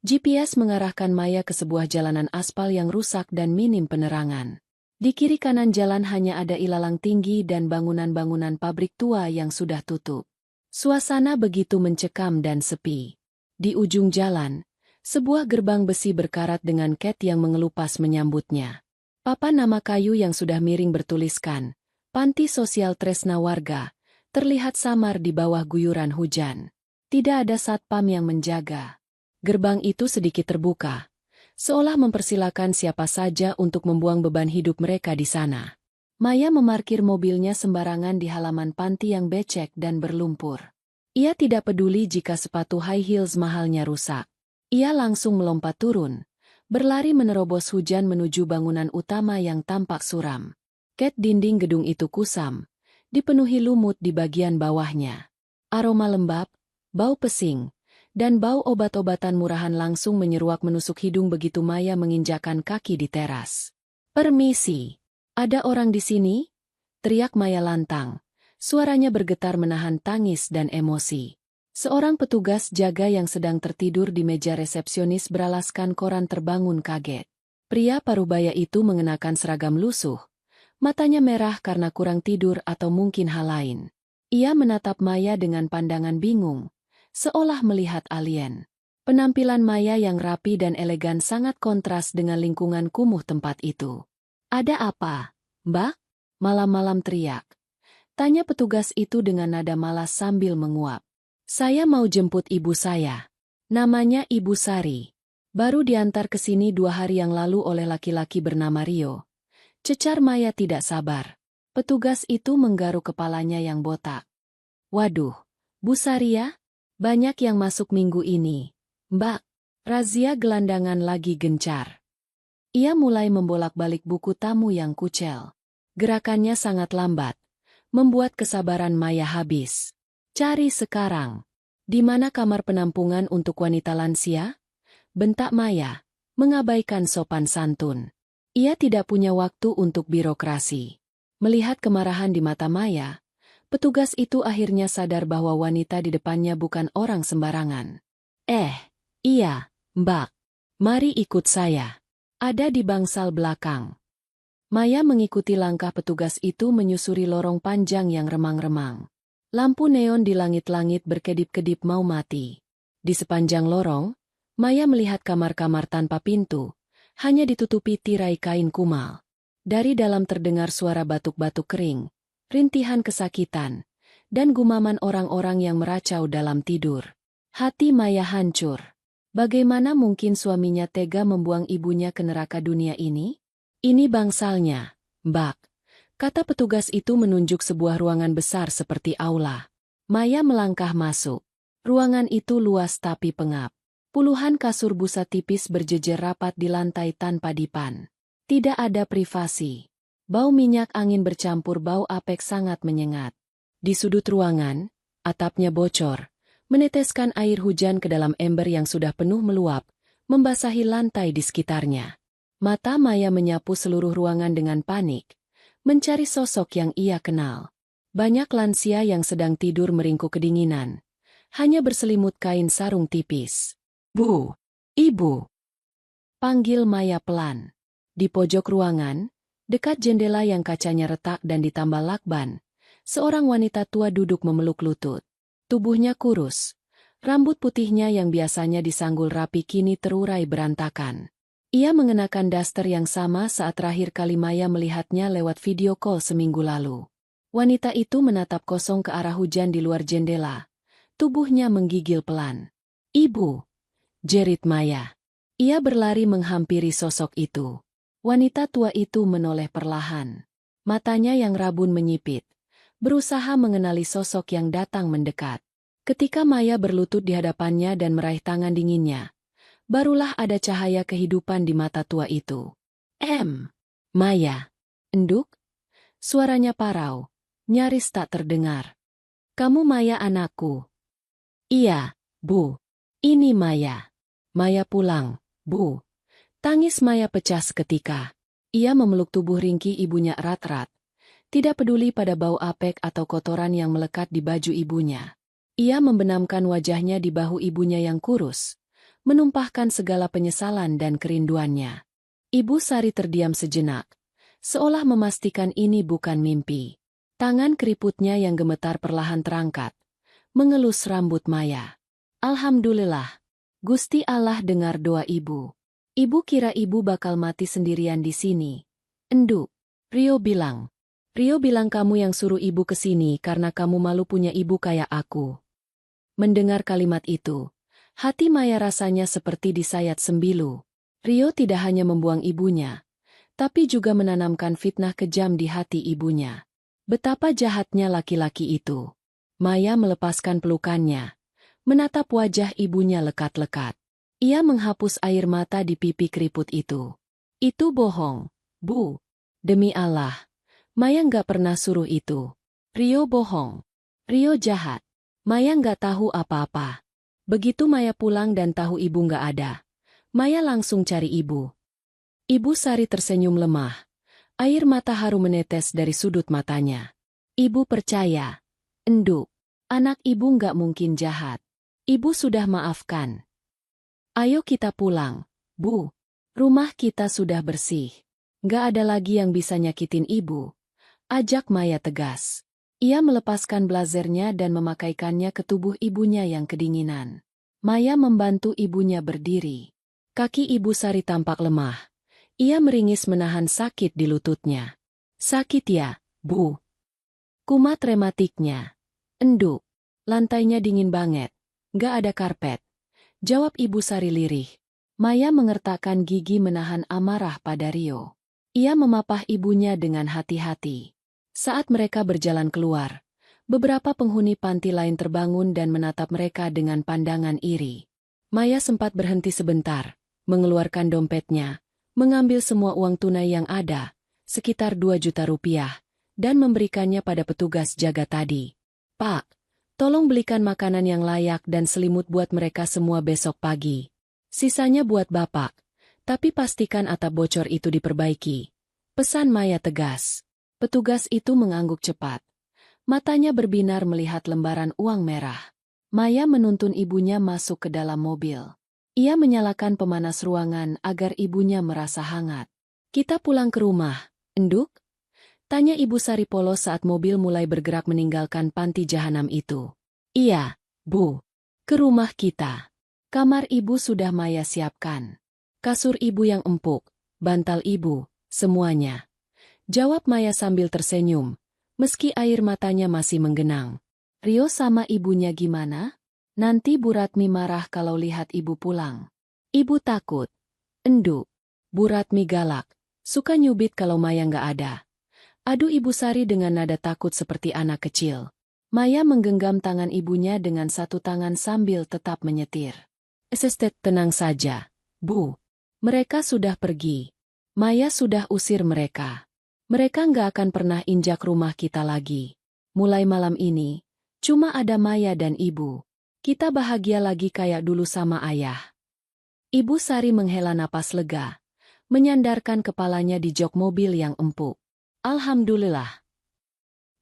GPS mengarahkan Maya ke sebuah jalanan aspal yang rusak dan minim penerangan. Di kiri kanan jalan hanya ada ilalang tinggi dan bangunan-bangunan pabrik tua yang sudah tutup. Suasana begitu mencekam dan sepi. Di ujung jalan, sebuah gerbang besi berkarat dengan cat yang mengelupas menyambutnya. Papan nama kayu yang sudah miring bertuliskan, Panti Sosial Tresna Warga, terlihat samar di bawah guyuran hujan. Tidak ada satpam yang menjaga. Gerbang itu sedikit terbuka, seolah mempersilakan siapa saja untuk membuang beban hidup mereka di sana. Maya memarkir mobilnya sembarangan di halaman panti yang becek dan berlumpur. Ia tidak peduli jika sepatu high heels mahalnya rusak. Ia langsung melompat turun, berlari menerobos hujan menuju bangunan utama yang tampak suram. Cat dinding gedung itu kusam, dipenuhi lumut di bagian bawahnya. Aroma lembab, bau pesing, dan bau obat-obatan murahan langsung menyeruak menusuk hidung begitu Maya menginjakkan kaki di teras. "Permisi, ada orang di sini?" teriak Maya lantang. Suaranya bergetar menahan tangis dan emosi. Seorang petugas jaga yang sedang tertidur di meja resepsionis beralaskan koran terbangun kaget. Pria parubaya itu mengenakan seragam lusuh. Matanya merah karena kurang tidur atau mungkin hal lain. Ia menatap Maya dengan pandangan bingung, seolah melihat alien. Penampilan Maya yang rapi dan elegan sangat kontras dengan lingkungan kumuh tempat itu. "Ada apa, Mbak?" malam-malam teriak. Tanya petugas itu dengan nada malas sambil menguap. "Saya mau jemput ibu saya. Namanya Ibu Sari. Baru diantar ke sini 2 hari yang lalu oleh laki-laki bernama Rio." Cecar Maya tidak sabar. Petugas itu menggaruk kepalanya yang botak. "Waduh, Bu Saria? Banyak yang masuk minggu ini, Mbak." Razia gelandangan lagi gencar. Ia mulai membolak-balik buku tamu yang kucel. Gerakannya sangat lambat, membuat kesabaran Maya habis. "Cari sekarang. Di mana kamar penampungan untuk wanita lansia?" bentak Maya, mengabaikan sopan santun. Ia tidak punya waktu untuk birokrasi. Melihat kemarahan di mata Maya, petugas itu akhirnya sadar bahwa wanita di depannya bukan orang sembarangan. Iya, Mbak. Mari ikut saya. Ada di bangsal belakang." Maya mengikuti langkah petugas itu menyusuri lorong panjang yang remang-remang. Lampu neon di langit-langit berkedip-kedip mau mati. Di sepanjang lorong, Maya melihat kamar-kamar tanpa pintu, hanya ditutupi tirai kain kumal. Dari dalam terdengar suara batuk-batuk kering, rintihan kesakitan, dan gumaman orang-orang yang meracau dalam tidur. Hati Maya hancur. Bagaimana mungkin suaminya tega membuang ibunya ke neraka dunia ini? "Ini bangsalnya, Mbak," kata petugas itu menunjuk sebuah ruangan besar seperti aula. Maya melangkah masuk. Ruangan itu luas tapi pengap. Puluhan kasur busa tipis berjejer rapat di lantai tanpa dipan. Tidak ada privasi. Bau minyak angin bercampur bau apek sangat menyengat. Di sudut ruangan, atapnya bocor, meneteskan air hujan ke dalam ember yang sudah penuh meluap, membasahi lantai di sekitarnya. Mata Maya menyapu seluruh ruangan dengan panik, mencari sosok yang ia kenal. Banyak lansia yang sedang tidur meringkuk kedinginan, hanya berselimut kain sarung tipis. "Bu, Ibu!" panggil Maya pelan. Di pojok ruangan, dekat jendela yang kacanya retak dan ditambal lakban, seorang wanita tua duduk memeluk lutut. Tubuhnya kurus, rambut putihnya yang biasanya disanggul rapi kini terurai berantakan. Ia mengenakan daster yang sama saat terakhir kali Maya melihatnya lewat video call seminggu lalu. Wanita itu menatap kosong ke arah hujan di luar jendela. Tubuhnya menggigil pelan. "Ibu!" jerit Maya. Ia berlari menghampiri sosok itu. Wanita tua itu menoleh perlahan. Matanya yang rabun menyipit, berusaha mengenali sosok yang datang mendekat. Ketika Maya berlutut di hadapannya dan meraih tangan dinginnya, barulah ada cahaya kehidupan di mata tua itu. Maya. Enduk? Suaranya parau, nyaris tak terdengar. Kamu Maya anakku? Iya, Bu. Ini Maya. Maya pulang, Bu. Tangis Maya pecah seketika. Ia memeluk tubuh ringkih ibunya erat-erat. Tidak peduli pada bau apek atau kotoran yang melekat di baju ibunya. Ia membenamkan wajahnya di bahu ibunya yang kurus, menumpahkan segala penyesalan dan kerinduannya. Ibu Sari terdiam sejenak, seolah memastikan ini bukan mimpi. Tangan keriputnya yang gemetar perlahan terangkat, mengelus rambut Maya. Alhamdulillah, Gusti Allah dengar doa ibu. Ibu kira ibu bakal mati sendirian di sini. Enduk, Rio bilang. Rio bilang kamu yang suruh ibu ke sini karena kamu malu punya ibu kayak aku. Mendengar kalimat itu, hati Maya rasanya seperti disayat sembilu. Rio tidak hanya membuang ibunya, tapi juga menanamkan fitnah kejam di hati ibunya. Betapa jahatnya laki-laki itu. Maya melepaskan pelukannya, menatap wajah ibunya lekat-lekat. Ia menghapus air mata di pipi keriput itu. Itu bohong, Bu. Demi Allah. Maya nggak pernah suruh itu. Rio bohong. Rio jahat. Maya nggak tahu apa-apa. Begitu Maya pulang dan tahu ibu nggak ada, Maya langsung cari ibu. Ibu Sari tersenyum lemah. Air mata haru menetes dari sudut matanya. Ibu percaya. Enduk. Anak ibu nggak mungkin jahat. Ibu sudah maafkan. Ayo kita pulang, Bu. Rumah kita sudah bersih. Nggak ada lagi yang bisa nyakitin ibu. Ajak Maya tegas. Ia melepaskan blazernya dan memakaikannya ke tubuh ibunya yang kedinginan. Maya membantu ibunya berdiri. Kaki Ibu Sari tampak lemah. Ia meringis menahan sakit di lututnya. Sakit ya, Bu? Kumat rematiknya. Enduk. Lantainya dingin banget. Nggak ada karpet. Jawab Ibu Sari lirih. Maya mengertakkan gigi menahan amarah pada Rio. Ia memapah ibunya dengan hati-hati. Saat mereka berjalan keluar, beberapa penghuni panti lain terbangun dan menatap mereka dengan pandangan iri. Maya sempat berhenti sebentar, mengeluarkan dompetnya, mengambil semua uang tunai yang ada, sekitar 2 juta rupiah, dan memberikannya pada petugas jaga tadi. Pak, tolong belikan makanan yang layak dan selimut buat mereka semua besok pagi. Sisanya buat Bapak, tapi pastikan atap bocor itu diperbaiki. Pesan Maya tegas. Petugas itu mengangguk cepat. Matanya berbinar melihat lembaran uang merah. Maya menuntun ibunya masuk ke dalam mobil. Ia menyalakan pemanas ruangan agar ibunya merasa hangat. Kita pulang ke rumah, Enduk? Tanya Ibu Sari polos saat mobil mulai bergerak meninggalkan panti jahanam itu. Iya, Bu. Ke rumah kita. Kamar ibu sudah Maya siapkan. Kasur ibu yang empuk, bantal ibu, semuanya. Jawab Maya sambil tersenyum, meski air matanya masih menggenang. Rio sama ibunya gimana? Nanti Bu Ratmi marah kalau lihat ibu pulang. Ibu takut. Enduk. Bu Ratmi galak, suka nyubit kalau Maya nggak ada. Adu Ibu Sari dengan nada takut seperti anak kecil. Maya menggenggam tangan ibunya dengan satu tangan sambil tetap menyetir. Esestet, tenang saja, Bu. Mereka sudah pergi. Maya sudah usir mereka. Mereka nggak akan pernah injak rumah kita lagi. Mulai malam ini, cuma ada Maya dan ibu. Kita bahagia lagi kayak dulu sama ayah. Ibu Sari menghela napas lega, menyandarkan kepalanya di jok mobil yang empuk. Alhamdulillah.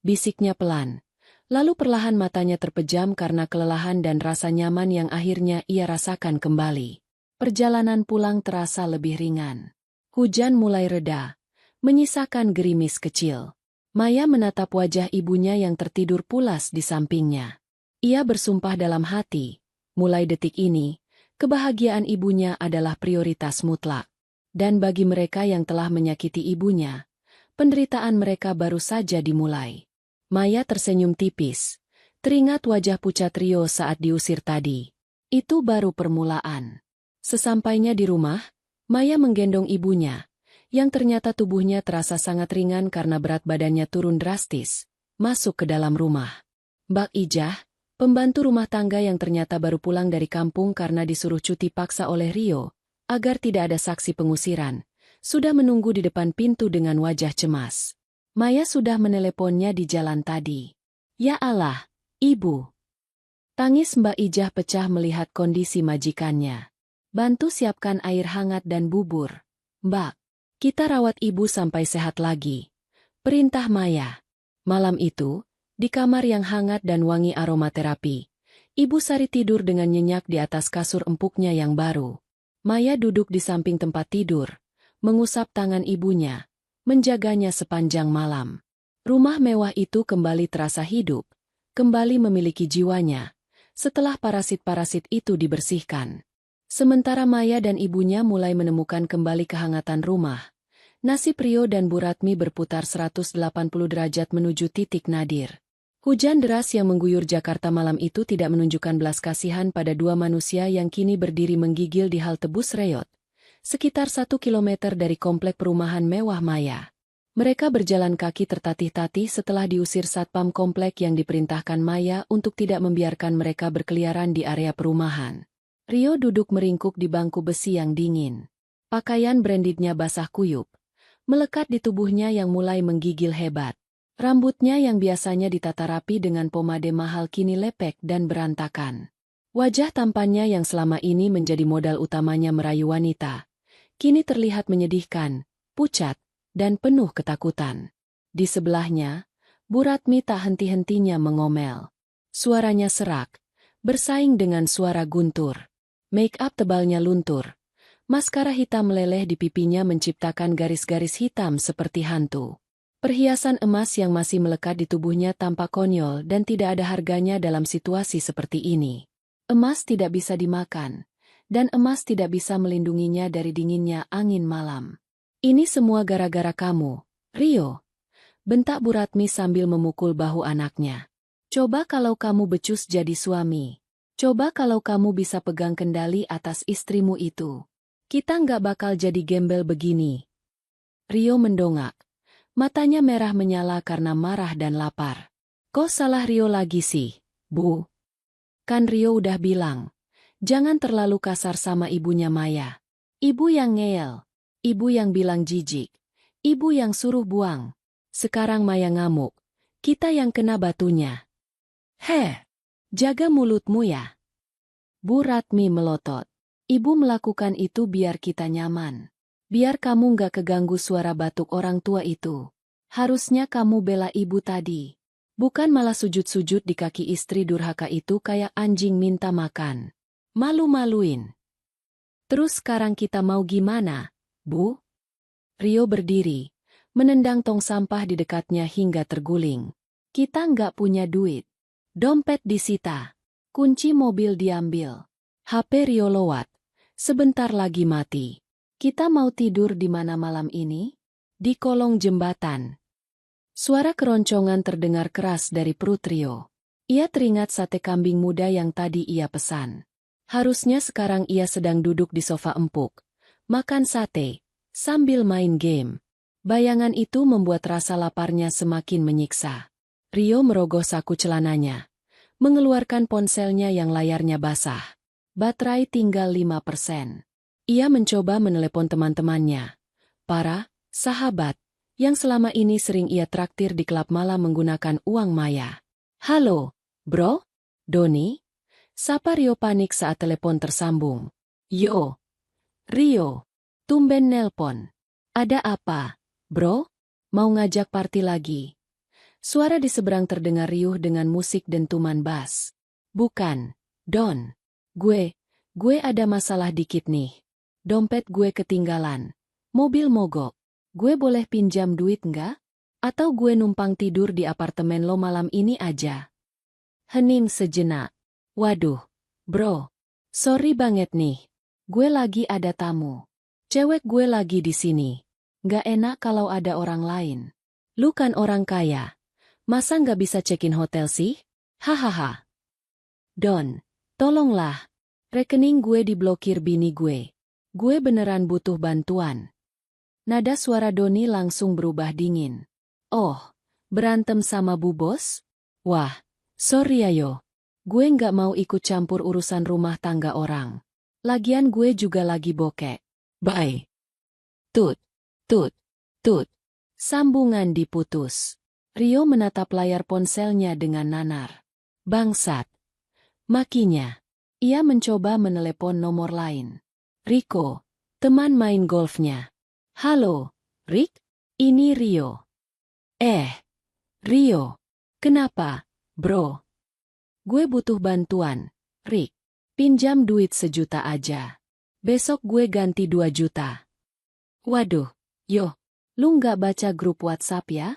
Bisiknya pelan. Lalu perlahan matanya terpejam karena kelelahan dan rasa nyaman yang akhirnya ia rasakan kembali. Perjalanan pulang terasa lebih ringan. Hujan mulai reda, menyisakan gerimis kecil. Maya menatap wajah ibunya yang tertidur pulas di sampingnya. Ia bersumpah dalam hati, mulai detik ini, kebahagiaan ibunya adalah prioritas mutlak. Dan bagi mereka yang telah menyakiti ibunya, penderitaan mereka baru saja dimulai. Maya tersenyum tipis, teringat wajah pucat Rio saat diusir tadi. Itu baru permulaan. Sesampainya di rumah, Maya menggendong ibunya, yang ternyata tubuhnya terasa sangat ringan karena berat badannya turun drastis, masuk ke dalam rumah. Mbak Ijah, pembantu rumah tangga yang ternyata baru pulang dari kampung karena disuruh cuti paksa oleh Rio, agar tidak ada saksi pengusiran, sudah menunggu di depan pintu dengan wajah cemas. Maya sudah meneleponnya di jalan tadi. Ya Allah, Ibu. Tangis Mbak Ijah pecah melihat kondisi majikannya. Bantu siapkan air hangat dan bubur. Mbak, kita rawat Ibu sampai sehat lagi. Perintah Maya. Malam itu, di kamar yang hangat dan wangi aromaterapi, Ibu Sari tidur dengan nyenyak di atas kasur empuknya yang baru. Maya duduk di samping tempat tidur, mengusap tangan ibunya, menjaganya sepanjang malam. Rumah mewah itu kembali terasa hidup, kembali memiliki jiwanya, setelah parasit-parasit itu dibersihkan. Sementara Maya dan ibunya mulai menemukan kembali kehangatan rumah, nasib Rio dan Bu Ratmi berputar 180 derajat menuju titik nadir. Hujan deras yang mengguyur Jakarta malam itu tidak menunjukkan belas kasihan pada dua manusia yang kini berdiri menggigil di halte bus Reyot, sekitar 1 kilometer dari komplek perumahan mewah Maya. Mereka berjalan kaki tertatih-tatih setelah diusir satpam komplek yang diperintahkan Maya untuk tidak membiarkan mereka berkeliaran di area perumahan. Rio duduk meringkuk di bangku besi yang dingin. Pakaian brandednya basah kuyup, melekat di tubuhnya yang mulai menggigil hebat. Rambutnya yang biasanya ditata rapi dengan pomade mahal kini lepek dan berantakan. Wajah tampannya yang selama ini menjadi modal utamanya merayu wanita, kini terlihat menyedihkan, pucat, dan penuh ketakutan. Di sebelahnya, Bu Ratmi tak henti-hentinya mengomel. Suaranya serak, bersaing dengan suara guntur. Make-up tebalnya luntur. Maskara hitam meleleh di pipinya menciptakan garis-garis hitam seperti hantu. Perhiasan emas yang masih melekat di tubuhnya tampak konyol dan tidak ada harganya dalam situasi seperti ini. Emas tidak bisa dimakan, dan emas tidak bisa melindunginya dari dinginnya angin malam. Ini semua gara-gara kamu, Rio. Bentak Bu Ratmi sambil memukul bahu anaknya. Coba kalau kamu becus jadi suami. Coba kalau kamu bisa pegang kendali atas istrimu itu. Kita nggak bakal jadi gembel begini. Rio mendongak. Matanya merah menyala karena marah dan lapar. Kok salah Rio lagi sih, Bu? Kan Rio udah bilang, jangan terlalu kasar sama ibunya Maya. Ibu yang ngeyel. Ibu yang bilang jijik. Ibu yang suruh buang. Sekarang Maya ngamuk. Kita yang kena batunya. Jaga mulutmu ya. Bu Ratmi melotot. Ibu melakukan itu biar kita nyaman. Biar kamu nggak keganggu suara batuk orang tua itu. Harusnya kamu bela ibu tadi. Bukan malah sujud-sujud di kaki istri durhaka itu kayak anjing minta makan. Malu-maluin. Terus sekarang kita mau gimana, Bu? Rio berdiri, menendang tong sampah di dekatnya hingga terguling. Kita nggak punya duit. Dompet disita. Kunci mobil diambil. HP Rio lowat. Sebentar lagi mati. Kita mau tidur di mana malam ini? Di kolong jembatan. Suara keroncongan terdengar keras dari perut Rio. Ia teringat sate kambing muda yang tadi ia pesan. Harusnya sekarang ia sedang duduk di sofa empuk, makan sate, sambil main game. Bayangan itu membuat rasa laparnya semakin menyiksa. Rio merogoh saku celananya, mengeluarkan ponselnya yang layarnya basah. Baterai tinggal 5%. Ia mencoba menelepon teman-temannya, para sahabat, yang selama ini sering ia traktir di klub malam menggunakan uang Maya. Halo, bro? Doni? Sapa Rio panik saat telepon tersambung. Yo, Rio. Tumben nelpon. Ada apa, bro? Mau ngajak party lagi? Suara di seberang terdengar riuh dengan musik dentuman bass. Bukan, Don. Gue ada masalah dikit nih. Dompet gue ketinggalan. Mobil mogok. Gue boleh pinjam duit nggak? Atau gue numpang tidur di apartemen lo malam ini aja? Hening sejenak. Waduh, bro. Sorry banget nih. Gue lagi ada tamu. Cewek gue lagi di sini. Nggak enak kalau ada orang lain. Lu kan orang kaya. Masa nggak bisa check-in hotel sih? Hahaha. Don, tolonglah. Rekening gue diblokir bini gue. Gue beneran butuh bantuan. Nada suara Doni langsung berubah dingin. Oh, berantem sama Bu Bos? Wah, sorry ayo. Gue nggak mau ikut campur urusan rumah tangga orang. Lagian gue juga lagi bokek. Bye. Tut. Tut, tut. Sambungan diputus. Rio menatap layar ponselnya dengan nanar. Bangsat. Makinya. Ia mencoba menelepon nomor lain. Rico, teman main golfnya. Halo, Rick? Ini Rio. Rio. Kenapa, bro? Gue butuh bantuan, Rick. Pinjam duit 1 juta aja. Besok gue ganti 2 juta. Waduh, yo. Lu nggak baca grup WhatsApp ya?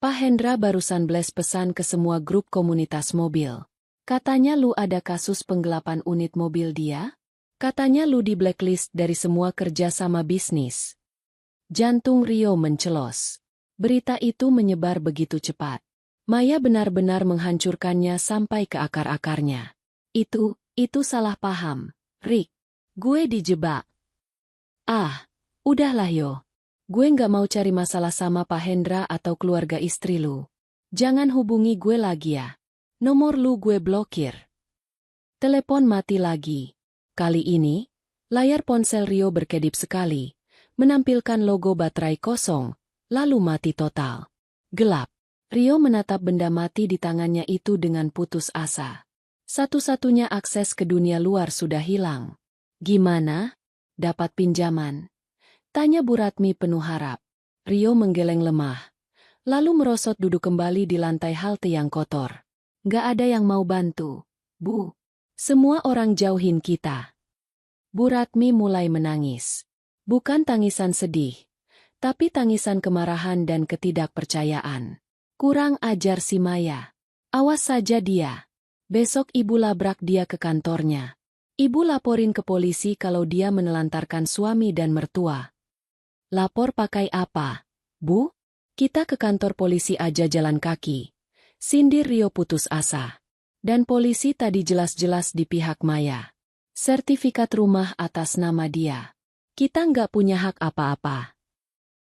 Pak Hendra barusan blast pesan ke semua grup komunitas mobil. Katanya lu ada kasus penggelapan unit mobil dia? Katanya lu di blacklist dari semua kerja sama bisnis. Jantung Rio mencelos. Berita itu menyebar begitu cepat. Maya benar-benar menghancurkannya sampai ke akar-akarnya. Itu salah paham, Rick. Gue dijebak. Udahlah yo. Gue nggak mau cari masalah sama Pak Hendra atau keluarga istri lu. Jangan hubungi gue lagi ya. Nomor lu gue blokir. Telepon mati lagi. Kali ini, layar ponsel Rio berkedip sekali, menampilkan logo baterai kosong, lalu mati total. Gelap. Rio menatap benda mati di tangannya itu dengan putus asa. Satu-satunya akses ke dunia luar sudah hilang. Gimana? Dapat pinjaman? Tanya Bu Ratmi penuh harap. Rio menggeleng lemah. Lalu merosot duduk kembali di lantai halte yang kotor. Gak ada yang mau bantu, Bu. Semua orang jauhin kita. Bu Ratmi mulai menangis. Bukan tangisan sedih, tapi tangisan kemarahan dan ketidakpercayaan. Kurang ajar si Maya. Awas saja dia. Besok ibu labrak dia ke kantornya. Ibu laporin ke polisi kalau dia menelantarkan suami dan mertua. Lapor pakai apa, Bu? Kita ke kantor polisi aja jalan kaki. Sindir Rio putus asa. Dan polisi tadi jelas-jelas di pihak Maya. Sertifikat rumah atas nama dia. Kita nggak punya hak apa-apa.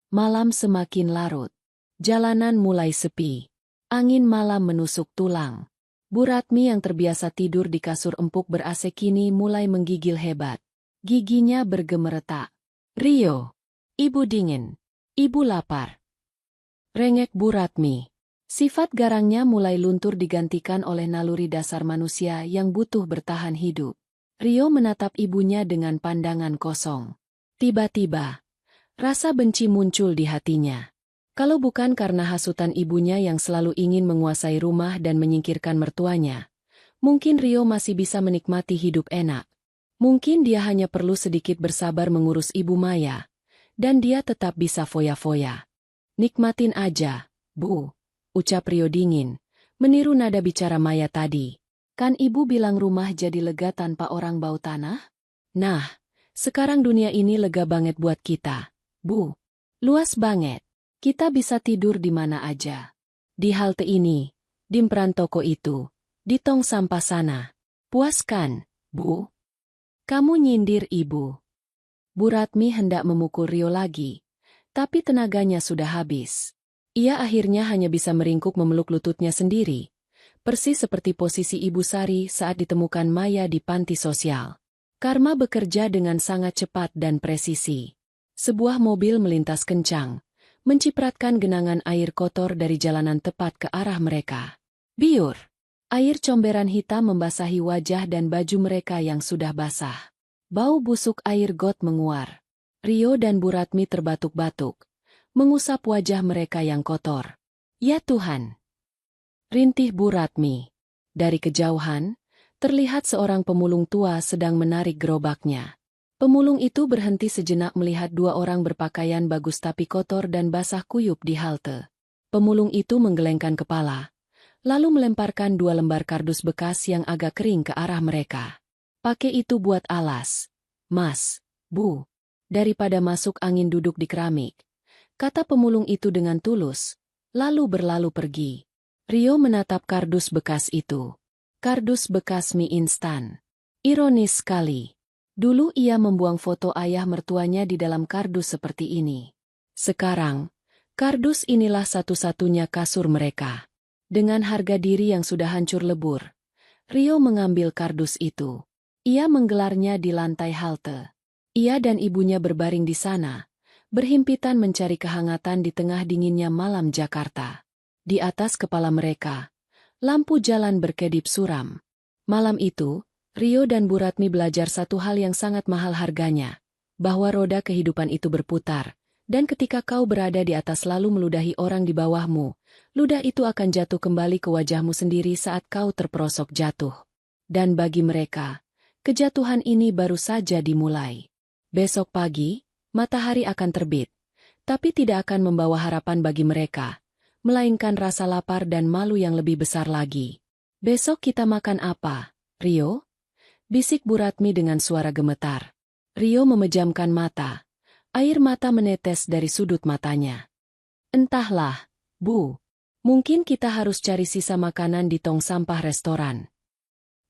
Malam semakin larut. Jalanan mulai sepi. Angin malam menusuk tulang. Bu Ratmi yang terbiasa tidur di kasur empuk ber-AC kini mulai menggigil hebat. Giginya bergemeretak. Rio. Ibu dingin. Ibu lapar. Rengek Bu Ratmi. Sifat garangnya mulai luntur digantikan oleh naluri dasar manusia yang butuh bertahan hidup. Rio menatap ibunya dengan pandangan kosong. Tiba-tiba, rasa benci muncul di hatinya. Kalau bukan karena hasutan ibunya yang selalu ingin menguasai rumah dan menyingkirkan mertuanya, mungkin Rio masih bisa menikmati hidup enak. Mungkin dia hanya perlu sedikit bersabar mengurus ibu Maya. Dan dia tetap bisa foya-foya. Nikmatin aja, Bu, ucap Rio dingin, meniru nada bicara Maya tadi. Kan ibu bilang rumah jadi lega tanpa orang bau tanah? Nah, sekarang dunia ini lega banget buat kita, Bu. Luas banget. Kita bisa tidur di mana aja. Di halte ini, di peran toko itu, di tong sampah sana. Puas kan, Bu? Kamu nyindir ibu. Bu Ratmi hendak memukul Rio lagi, tapi tenaganya sudah habis. Ia akhirnya hanya bisa meringkuk memeluk lututnya sendiri, persis seperti posisi Ibu Sari saat ditemukan Maya di panti sosial. Karma bekerja dengan sangat cepat dan presisi. Sebuah mobil melintas kencang, mencipratkan genangan air kotor dari jalanan tepat ke arah mereka. Biur! Air comberan hitam membasahi wajah dan baju mereka yang sudah basah. Bau busuk air got menguar. Rio dan Bu Ratmi terbatuk-batuk, mengusap wajah mereka yang kotor. Ya Tuhan! Rintih Bu Ratmi. Dari kejauhan, terlihat seorang pemulung tua sedang menarik gerobaknya. Pemulung itu berhenti sejenak melihat 2 orang berpakaian bagus tapi kotor dan basah kuyup di halte. Pemulung itu menggelengkan kepala, lalu melemparkan 2 lembar kardus bekas yang agak kering ke arah mereka. Pakai itu buat alas. Mas, Bu. Daripada masuk angin duduk di keramik. Kata pemulung itu dengan tulus, lalu berlalu pergi. Rio menatap kardus bekas itu. Kardus bekas mie instan. Ironis sekali. Dulu ia membuang foto ayah mertuanya di dalam kardus seperti ini. Sekarang, kardus inilah satu-satunya kasur mereka. Dengan harga diri yang sudah hancur lebur, Rio mengambil kardus itu. Ia menggelarnya di lantai halte. Ia dan ibunya berbaring di sana, berhimpitan mencari kehangatan di tengah dinginnya malam Jakarta. Di atas kepala mereka, lampu jalan berkedip suram. Malam itu, Rio dan Bu Ratmi belajar satu hal yang sangat mahal harganya, bahwa roda kehidupan itu berputar, dan ketika kau berada di atas lalu meludahi orang di bawahmu, ludah itu akan jatuh kembali ke wajahmu sendiri saat kau terperosok jatuh. Dan bagi mereka, kejatuhan ini baru saja dimulai. Besok pagi, matahari akan terbit, tapi tidak akan membawa harapan bagi mereka, melainkan rasa lapar dan malu yang lebih besar lagi. Besok kita makan apa, Rio? Bisik Bu Ratmi dengan suara gemetar. Rio memejamkan mata. Air mata menetes dari sudut matanya. Entahlah, Bu. Mungkin kita harus cari sisa makanan di tong sampah restoran.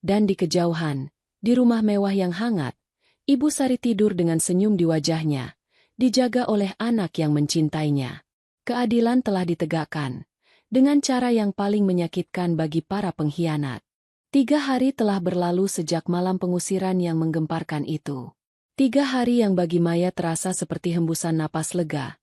Dan di kejauhan, di rumah mewah yang hangat, Ibu Sari tidur dengan senyum di wajahnya, dijaga oleh anak yang mencintainya. Keadilan telah ditegakkan, dengan cara yang paling menyakitkan bagi para pengkhianat. 3 hari telah berlalu sejak malam pengusiran yang menggemparkan itu. 3 hari yang bagi Maya terasa seperti hembusan napas lega.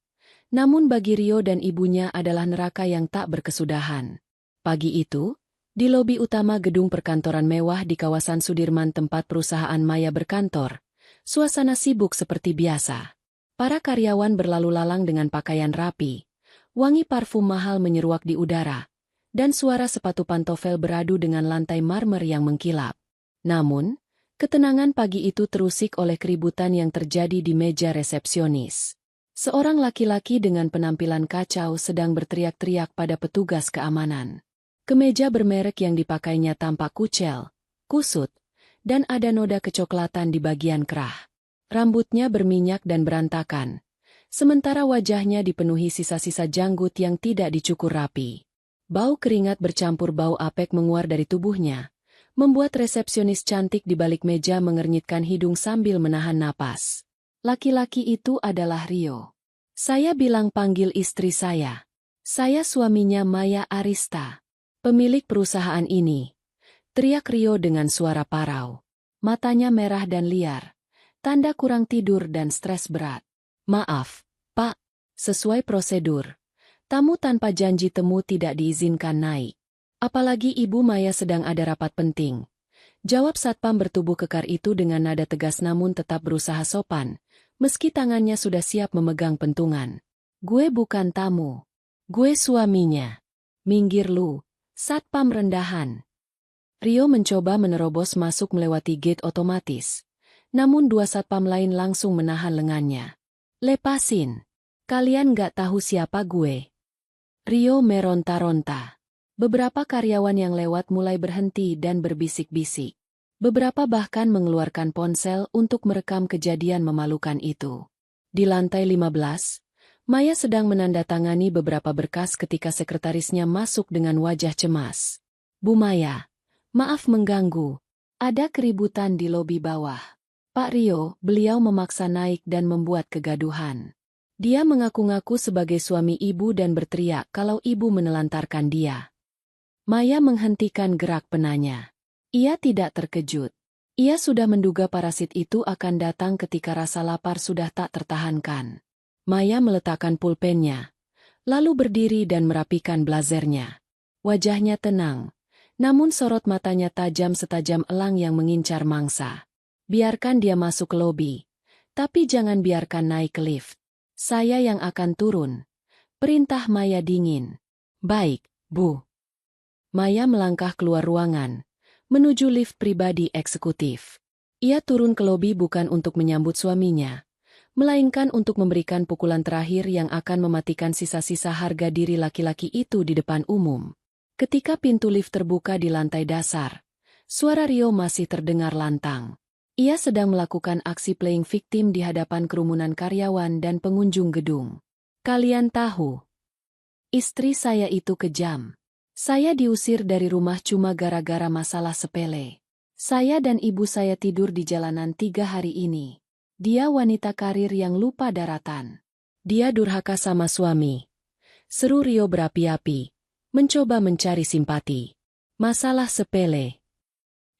Namun bagi Rio dan ibunya adalah neraka yang tak berkesudahan. Pagi itu, di lobi utama gedung perkantoran mewah di kawasan Sudirman tempat perusahaan Maya berkantor, suasana sibuk seperti biasa. Para karyawan berlalu lalang dengan pakaian rapi, wangi parfum mahal menyeruak di udara, dan suara sepatu pantofel beradu dengan lantai marmer yang mengkilap. Namun, ketenangan pagi itu terusik oleh keributan yang terjadi di meja resepsionis. Seorang laki-laki dengan penampilan kacau sedang berteriak-teriak pada petugas keamanan. Kemeja bermerek yang dipakainya tampak kucel, kusut, dan ada noda kecoklatan di bagian kerah. Rambutnya berminyak dan berantakan, sementara wajahnya dipenuhi sisa-sisa janggut yang tidak dicukur rapi. Bau keringat bercampur bau apek menguar dari tubuhnya, membuat resepsionis cantik di balik meja mengernyitkan hidung sambil menahan napas. Laki-laki itu adalah Rio. Saya bilang panggil istri saya. Saya suaminya Maya Arista, pemilik perusahaan ini. Teriak Rio dengan suara parau. Matanya merah dan liar. Tanda kurang tidur dan stres berat. Maaf, Pak. Sesuai prosedur, tamu tanpa janji temu tidak diizinkan naik. Apalagi Ibu Maya sedang ada rapat penting. Jawab satpam bertubuh kekar itu dengan nada tegas namun tetap berusaha sopan, meski tangannya sudah siap memegang pentungan. Gue bukan tamu. Gue suaminya. Minggir lu, satpam rendahan. Rio mencoba menerobos masuk melewati gate otomatis. Namun 2 satpam lain langsung menahan lengannya. Lepasin. Kalian gak tahu siapa gue. Rio meronta-ronta. Beberapa karyawan yang lewat mulai berhenti dan berbisik-bisik. Beberapa bahkan mengeluarkan ponsel untuk merekam kejadian memalukan itu. Di lantai 15, Maya sedang menandatangani beberapa berkas ketika sekretarisnya masuk dengan wajah cemas. Bu Maya, maaf mengganggu. Ada keributan di lobi bawah. Pak Rio, beliau memaksa naik dan membuat kegaduhan. Dia mengaku-ngaku sebagai suami ibu dan berteriak kalau ibu menelantarkan dia. Maya menghentikan gerak penanya. Ia tidak terkejut. Ia sudah menduga parasit itu akan datang ketika rasa lapar sudah tak tertahankan. Maya meletakkan pulpennya, lalu berdiri dan merapikan blazernya. Wajahnya tenang, namun sorot matanya tajam setajam elang yang mengincar mangsa. Biarkan dia masuk ke lobi, tapi jangan biarkan naik ke lift. Saya yang akan turun. Perintah Maya dingin. Baik, Bu. Maya melangkah keluar ruangan, menuju lift pribadi eksekutif. Ia turun ke lobi bukan untuk menyambut suaminya, melainkan untuk memberikan pukulan terakhir yang akan mematikan sisa-sisa harga diri laki-laki itu di depan umum. Ketika pintu lift terbuka di lantai dasar, suara Rio masih terdengar lantang. Ia sedang melakukan aksi playing victim di hadapan kerumunan karyawan dan pengunjung gedung. Kalian tahu, istri saya itu kejam. Saya diusir dari rumah cuma gara-gara masalah sepele. Saya dan ibu saya tidur di jalanan 3 hari ini. Dia wanita karir yang lupa daratan. Dia durhaka sama suami. Seru Rio berapi-api, mencoba mencari simpati. Masalah sepele.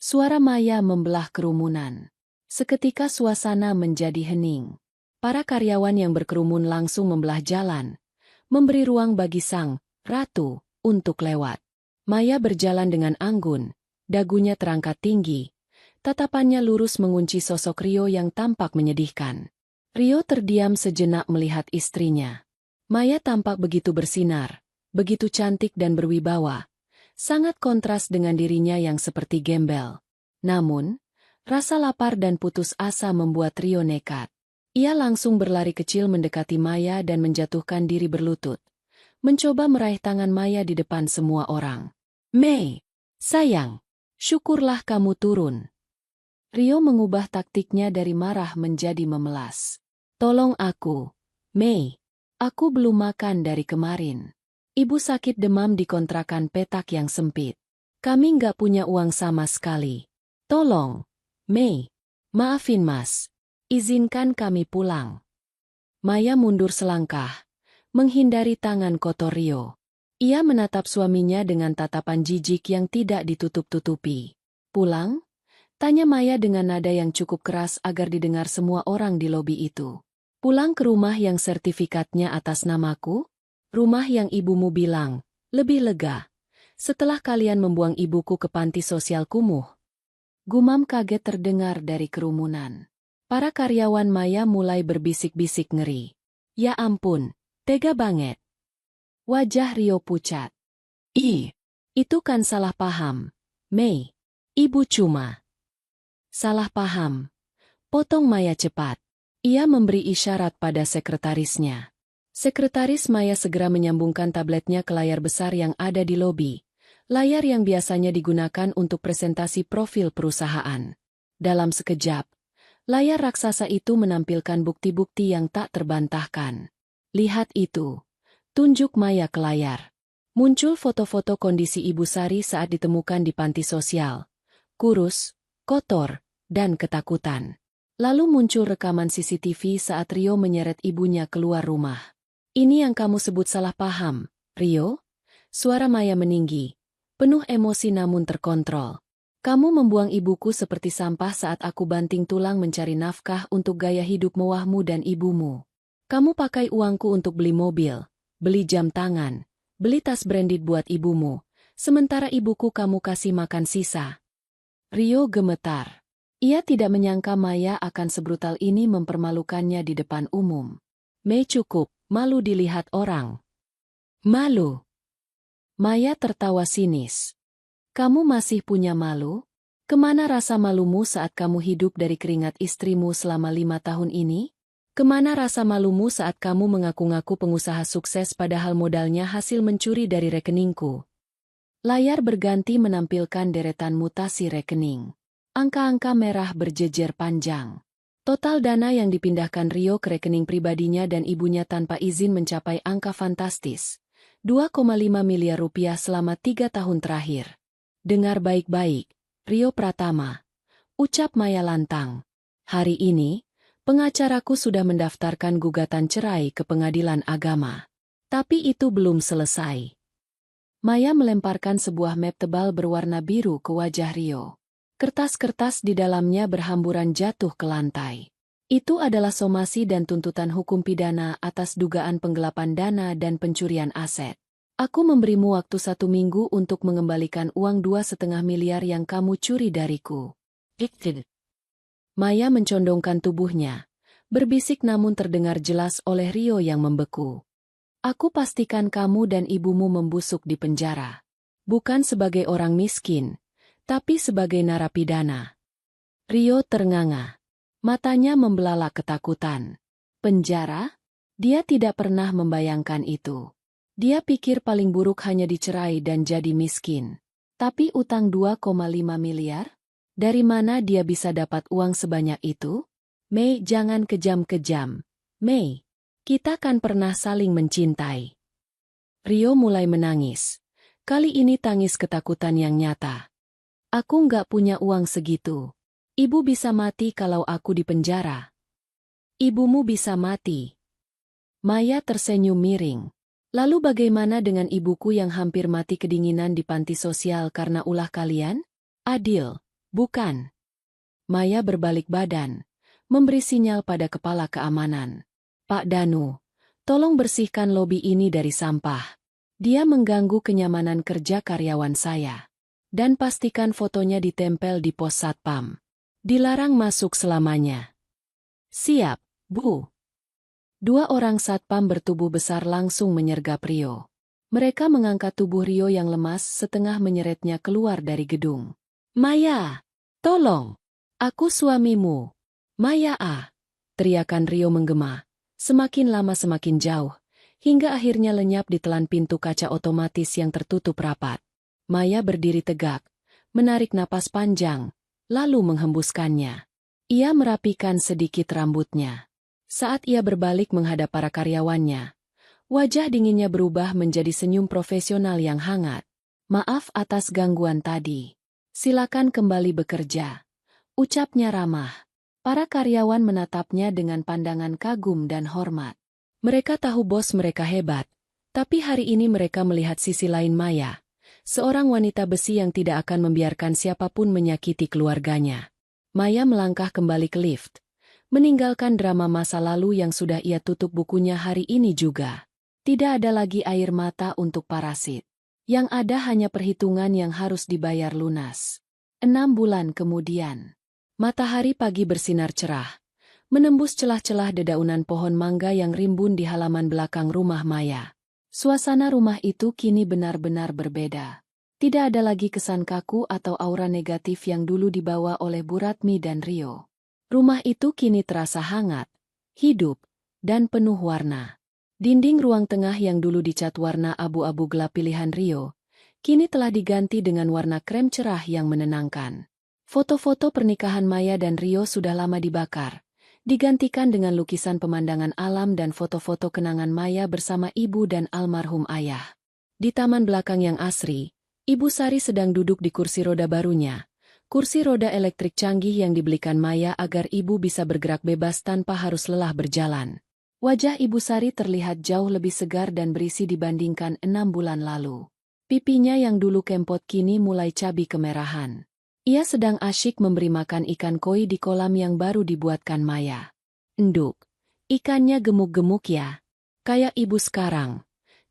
Suara Maya membelah kerumunan. Seketika suasana menjadi hening. Para karyawan yang berkerumun langsung membelah jalan, memberi ruang bagi sang ratu untuk lewat. Maya berjalan dengan anggun, dagunya terangkat tinggi, tatapannya lurus mengunci sosok Rio yang tampak menyedihkan. Rio terdiam sejenak melihat istrinya. Maya tampak begitu bersinar, begitu cantik dan berwibawa, sangat kontras dengan dirinya yang seperti gembel. Namun, rasa lapar dan putus asa membuat Rio nekat. Ia langsung berlari kecil mendekati Maya dan menjatuhkan diri berlutut, mencoba meraih tangan Maya di depan semua orang. "Mei, sayang, syukurlah kamu turun." Rio mengubah taktiknya dari marah menjadi memelas. "Tolong aku, Mei. Aku belum makan dari kemarin. Ibu sakit demam di kontrakan petak yang sempit. Kami nggak punya uang sama sekali. Tolong, Mei. Maafin Mas. Izinkan kami pulang." Maya mundur selangkah, menghindari tangan kotor Rio. Ia menatap suaminya dengan tatapan jijik yang tidak ditutup-tutupi. "Pulang?" tanya Maya dengan nada yang cukup keras agar didengar semua orang di lobi itu. "Pulang ke rumah yang sertifikatnya atas namaku? Rumah yang ibumu bilang lebih lega setelah kalian membuang ibuku ke panti sosial kumuh." Gumam kaget terdengar dari kerumunan. Para karyawan Maya mulai berbisik-bisik ngeri. "Ya ampun, tega banget." Wajah Rio pucat. Itu kan salah paham, Mei. Ibu cuma..." "Salah paham," potong Maya cepat. Ia memberi isyarat pada sekretarisnya. Sekretaris Maya segera menyambungkan tabletnya ke layar besar yang ada di lobi, layar yang biasanya digunakan untuk presentasi profil perusahaan. Dalam sekejap, layar raksasa itu menampilkan bukti-bukti yang tak terbantahkan. "Lihat itu," tunjuk Maya ke layar. Muncul foto-foto kondisi Ibu Sari saat ditemukan di panti sosial. Kurus, kotor, dan ketakutan. Lalu muncul rekaman CCTV saat Rio menyeret ibunya keluar rumah. "Ini yang kamu sebut salah paham, Rio?" Suara Maya meninggi, penuh emosi namun terkontrol. "Kamu membuang ibuku seperti sampah saat aku banting tulang mencari nafkah untuk gaya hidup mewahmu dan ibumu. Kamu pakai uangku untuk beli mobil, beli jam tangan, beli tas branded buat ibumu, sementara ibuku kamu kasih makan sisa." Rio gemetar. Ia tidak menyangka Maya akan sebrutal ini mempermalukannya di depan umum. "Mei, cukup, malu dilihat orang." "Malu?" Maya tertawa sinis. "Kamu masih punya malu? Kemana rasa malumu saat kamu hidup dari keringat istrimu selama 5 tahun ini? Kemana rasa malumu saat kamu mengaku-ngaku pengusaha sukses padahal modalnya hasil mencuri dari rekeningku?" Layar berganti menampilkan deretan mutasi rekening. Angka-angka merah berjejer panjang. Total dana yang dipindahkan Rio ke rekening pribadinya dan ibunya tanpa izin mencapai angka fantastis. 2,5 miliar rupiah selama 3 tahun terakhir. "Dengar baik-baik, Rio Pratama," ucap Maya lantang. "Hari ini, pengacaraku sudah mendaftarkan gugatan cerai ke pengadilan agama. Tapi itu belum selesai." Maya melemparkan sebuah map tebal berwarna biru ke wajah Rio. Kertas-kertas di dalamnya berhamburan jatuh ke lantai. Itu adalah somasi dan tuntutan hukum pidana atas dugaan penggelapan dana dan pencurian aset. "Aku memberimu waktu 1 minggu untuk mengembalikan uang 2,5 miliar yang kamu curi dariku." Maya mencondongkan tubuhnya, berbisik namun terdengar jelas oleh Rio yang membeku. "Aku pastikan kamu dan ibumu membusuk di penjara. Bukan sebagai orang miskin, tapi sebagai narapidana." Rio ternganga. Matanya membelalak ketakutan. Penjara? Dia tidak pernah membayangkan itu. Dia pikir paling buruk hanya dicerai dan jadi miskin. Tapi utang 2,5 miliar? Dari mana dia bisa dapat uang sebanyak itu? "Mei, jangan kejam-kejam. Mei, kita kan pernah saling mencintai." Rio mulai menangis. Kali ini tangis ketakutan yang nyata. "Aku nggak punya uang segitu. Ibu bisa mati kalau aku di penjara." "Ibumu bisa mati." Maya tersenyum miring. "Lalu bagaimana dengan ibuku yang hampir mati kedinginan di panti sosial karena ulah kalian? Adil, bukan?" Maya berbalik badan, memberi sinyal pada kepala keamanan. Pak Danu, tolong bersihkan lobi ini dari sampah. Dia mengganggu kenyamanan kerja karyawan saya. Dan pastikan fotonya ditempel di pos satpam. Dilarang masuk selamanya. Siap, Bu. Dua orang satpam bertubuh besar langsung menyergap Rio. Mereka mengangkat tubuh Rio yang lemas setengah menyeretnya keluar dari gedung. Maya, tolong. Aku suamimu. Maya teriakan Rio menggema. Semakin lama semakin jauh, hingga akhirnya lenyap di telan pintu kaca otomatis yang tertutup rapat. Maya berdiri tegak, menarik napas panjang, lalu menghembuskannya. Ia merapikan sedikit rambutnya. Saat ia berbalik menghadap para karyawannya, wajah dinginnya berubah menjadi senyum profesional yang hangat. Maaf atas gangguan tadi. Silakan kembali bekerja. Ucapnya ramah. Para karyawan menatapnya dengan pandangan kagum dan hormat. Mereka tahu bos mereka hebat, tapi hari ini mereka melihat sisi lain Maya, seorang wanita besi yang tidak akan membiarkan siapapun menyakiti keluarganya. Maya melangkah kembali ke lift, meninggalkan drama masa lalu yang sudah ia tutup bukunya hari ini juga. Tidak ada lagi air mata untuk parasit. Yang ada hanya perhitungan yang harus dibayar lunas. 6 bulan kemudian. Matahari pagi bersinar cerah, menembus celah-celah dedaunan pohon mangga yang rimbun di halaman belakang rumah Maya. Suasana rumah itu kini benar-benar berbeda. Tidak ada lagi kesan kaku atau aura negatif yang dulu dibawa oleh Bu Ratmi dan Rio. Rumah itu kini terasa hangat, hidup, dan penuh warna. Dinding ruang tengah yang dulu dicat warna abu-abu gelap pilihan Rio, kini telah diganti dengan warna krem cerah yang menenangkan. Foto-foto pernikahan Maya dan Rio sudah lama dibakar, digantikan dengan lukisan pemandangan alam dan foto-foto kenangan Maya bersama ibu dan almarhum ayah. Di taman belakang yang asri, Ibu Sari sedang duduk di kursi roda barunya, kursi roda elektrik canggih yang dibelikan Maya agar ibu bisa bergerak bebas tanpa harus lelah berjalan. Wajah Ibu Sari terlihat jauh lebih segar dan berisi dibandingkan 6 bulan lalu. Pipinya yang dulu kempot kini mulai cabi kemerahan. Ia sedang asyik memberi makan ikan koi di kolam yang baru dibuatkan Maya. Enduk, ikannya gemuk-gemuk ya. Kayak ibu sekarang.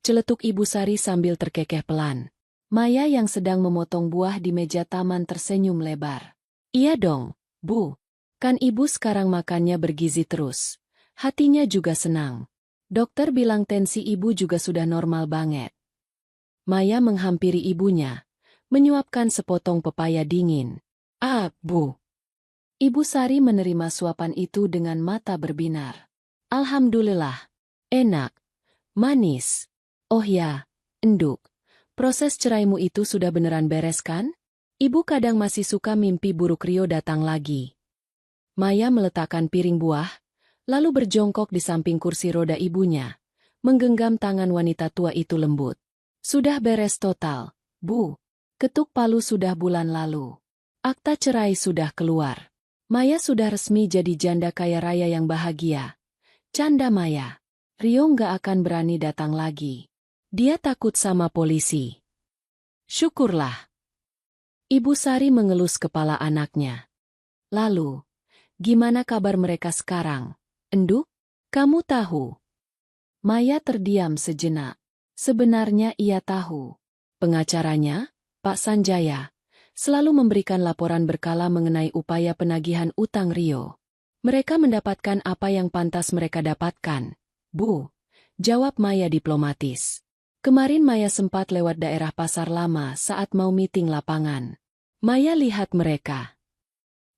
Celetuk Ibu Sari sambil terkekeh pelan. Maya yang sedang memotong buah di meja taman tersenyum lebar. Iya dong, Bu. Kan ibu sekarang makannya bergizi terus. Hatinya juga senang. Dokter bilang tensi ibu juga sudah normal banget. Maya menghampiri ibunya, menyuapkan sepotong pepaya dingin. Bu. Ibu Sari menerima suapan itu dengan mata berbinar. Alhamdulillah. Enak. Manis. Oh ya, Enduk. Proses ceraimu itu sudah beneran beres kan? Ibu kadang masih suka mimpi buruk Rio datang lagi. Maya meletakkan piring buah, lalu berjongkok di samping kursi roda ibunya, menggenggam tangan wanita tua itu lembut. Sudah beres total, Bu. Ketuk palu sudah bulan lalu. Akta cerai sudah keluar. Maya sudah resmi jadi janda kaya raya yang bahagia. Canda Maya. Rio nggak akan berani datang lagi. Dia takut sama polisi. Syukurlah. Ibu Sari mengelus kepala anaknya. Lalu, gimana kabar mereka sekarang? Enduk, kamu tahu? Maya terdiam sejenak. Sebenarnya ia tahu. Pengacaranya, Pak Sanjaya, selalu memberikan laporan berkala mengenai upaya penagihan utang Rio. Mereka mendapatkan apa yang pantas mereka dapatkan. Bu, jawab Maya diplomatis. Kemarin Maya sempat lewat daerah Pasar Lama saat mau meeting lapangan. Maya lihat mereka.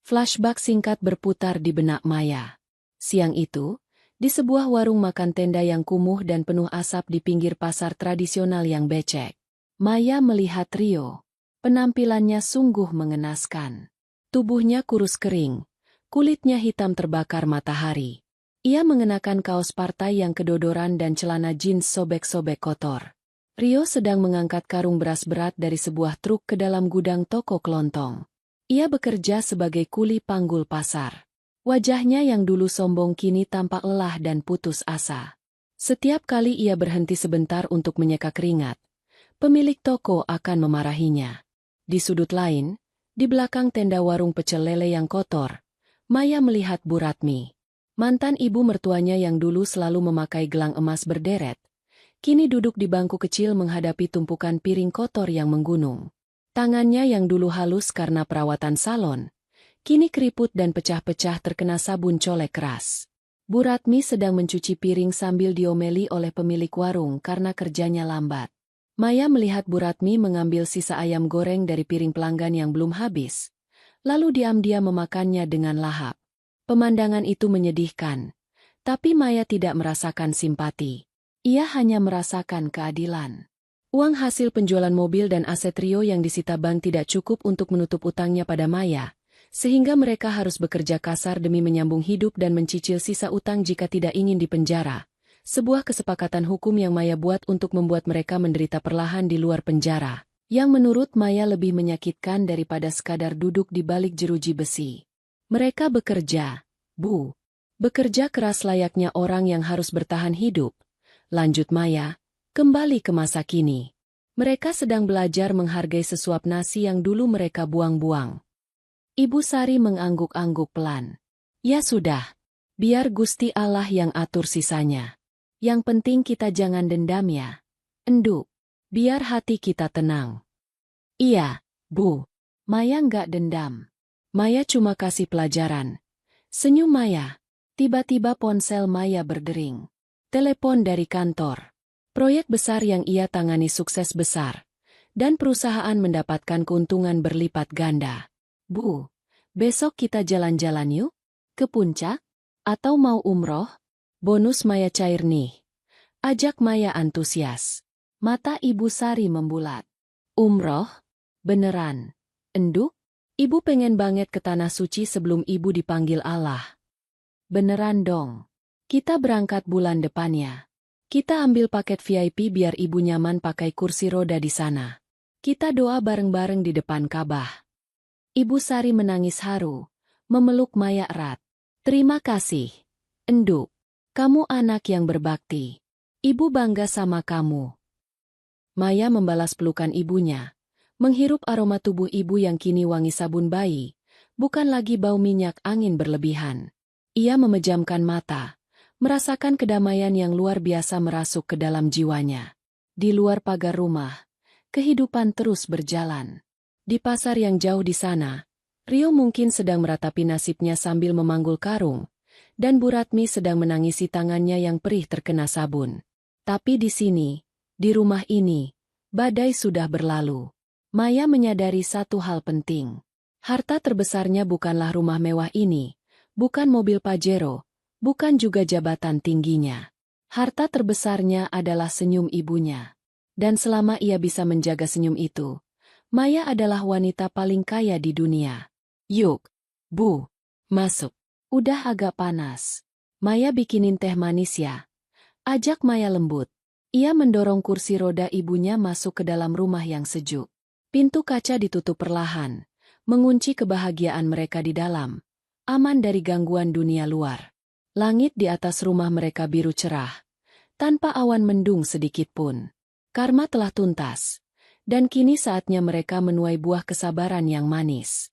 Flashback singkat berputar di benak Maya. Siang itu, di sebuah warung makan tenda yang kumuh dan penuh asap di pinggir pasar tradisional yang becek, Maya melihat Rio. Penampilannya sungguh mengenaskan. Tubuhnya kurus kering, kulitnya hitam terbakar matahari. Ia mengenakan kaos partai yang kedodoran dan celana jeans sobek-sobek kotor. Rio sedang mengangkat karung beras berat dari sebuah truk ke dalam gudang toko kelontong. Ia bekerja sebagai kuli panggul pasar. Wajahnya yang dulu sombong kini tampak lelah dan putus asa. Setiap kali ia berhenti sebentar untuk menyeka keringat, pemilik toko akan memarahinya. Di sudut lain, di belakang tenda warung pecel lele yang kotor, Maya melihat Bu Ratmi. Mantan ibu mertuanya yang dulu selalu memakai gelang emas berderet, kini duduk di bangku kecil menghadapi tumpukan piring kotor yang menggunung. Tangannya yang dulu halus karena perawatan salon, kini keriput dan pecah-pecah terkena sabun colek keras. Bu Ratmi sedang mencuci piring sambil diomeli oleh pemilik warung karena kerjanya lambat. Maya melihat Bu Ratmi mengambil sisa ayam goreng dari piring pelanggan yang belum habis, lalu diam-diam memakannya dengan lahap. Pemandangan itu menyedihkan, tapi Maya tidak merasakan simpati. Ia hanya merasakan keadilan. Uang hasil penjualan mobil dan aset Rio yang disita bank tidak cukup untuk menutup utangnya pada Maya, sehingga mereka harus bekerja kasar demi menyambung hidup dan mencicil sisa utang jika tidak ingin dipenjara. Sebuah kesepakatan hukum yang Maya buat untuk membuat mereka menderita perlahan di luar penjara, yang menurut Maya lebih menyakitkan daripada sekadar duduk di balik jeruji besi. Mereka bekerja, Bu. Bekerja keras layaknya orang yang harus bertahan hidup. Lanjut Maya, kembali ke masa kini. Mereka sedang belajar menghargai sesuap nasi yang dulu mereka buang-buang. Ibu Sari mengangguk-angguk pelan. Ya sudah, biar Gusti Allah yang atur sisanya. Yang penting kita jangan dendam ya. Enduk, biar hati kita tenang. Iya, Bu. Maya nggak dendam. Maya cuma kasih pelajaran. Senyum Maya. Tiba-tiba ponsel Maya berdering. Telepon dari kantor. Proyek besar yang ia tangani sukses besar. Dan perusahaan mendapatkan keuntungan berlipat ganda. Bu, besok kita jalan-jalan yuk? Ke puncak? Atau mau umroh? Bonus Maya cair nih. Ajak Maya antusias. Mata Ibu Sari membulat. Umroh? Beneran? Enduk? Ibu pengen banget ke Tanah Suci sebelum ibu dipanggil Allah. Beneran dong. Kita berangkat bulan depannya. Kita ambil paket VIP biar ibu nyaman pakai kursi roda di sana. Kita doa bareng-bareng di depan Ka'bah. Ibu Sari menangis haru, memeluk Maya erat. Terima kasih, Enduk. Kamu anak yang berbakti. Ibu bangga sama kamu. Maya membalas pelukan ibunya. Menghirup aroma tubuh ibu yang kini wangi sabun bayi, bukan lagi bau minyak angin berlebihan. Ia memejamkan mata, merasakan kedamaian yang luar biasa merasuk ke dalam jiwanya. Di luar pagar rumah, kehidupan terus berjalan. Di pasar yang jauh di sana, Rio mungkin sedang meratapi nasibnya sambil memanggul karung, dan Bu Ratmi sedang menangisi tangannya yang perih terkena sabun. Tapi di sini, di rumah ini, badai sudah berlalu. Maya menyadari satu hal penting. Harta terbesarnya bukanlah rumah mewah ini, bukan mobil Pajero, bukan juga jabatan tingginya. Harta terbesarnya adalah senyum ibunya. Dan selama ia bisa menjaga senyum itu, Maya adalah wanita paling kaya di dunia. Yuk, Bu, masuk. Udah agak panas. Maya bikinin teh manis ya. Ajak Maya lembut. Ia mendorong kursi roda ibunya masuk ke dalam rumah yang sejuk. Pintu kaca ditutup perlahan, mengunci kebahagiaan mereka di dalam, aman dari gangguan dunia luar. Langit di atas rumah mereka biru cerah, tanpa awan mendung sedikit pun. Karma telah tuntas, dan kini saatnya mereka menuai buah kesabaran yang manis.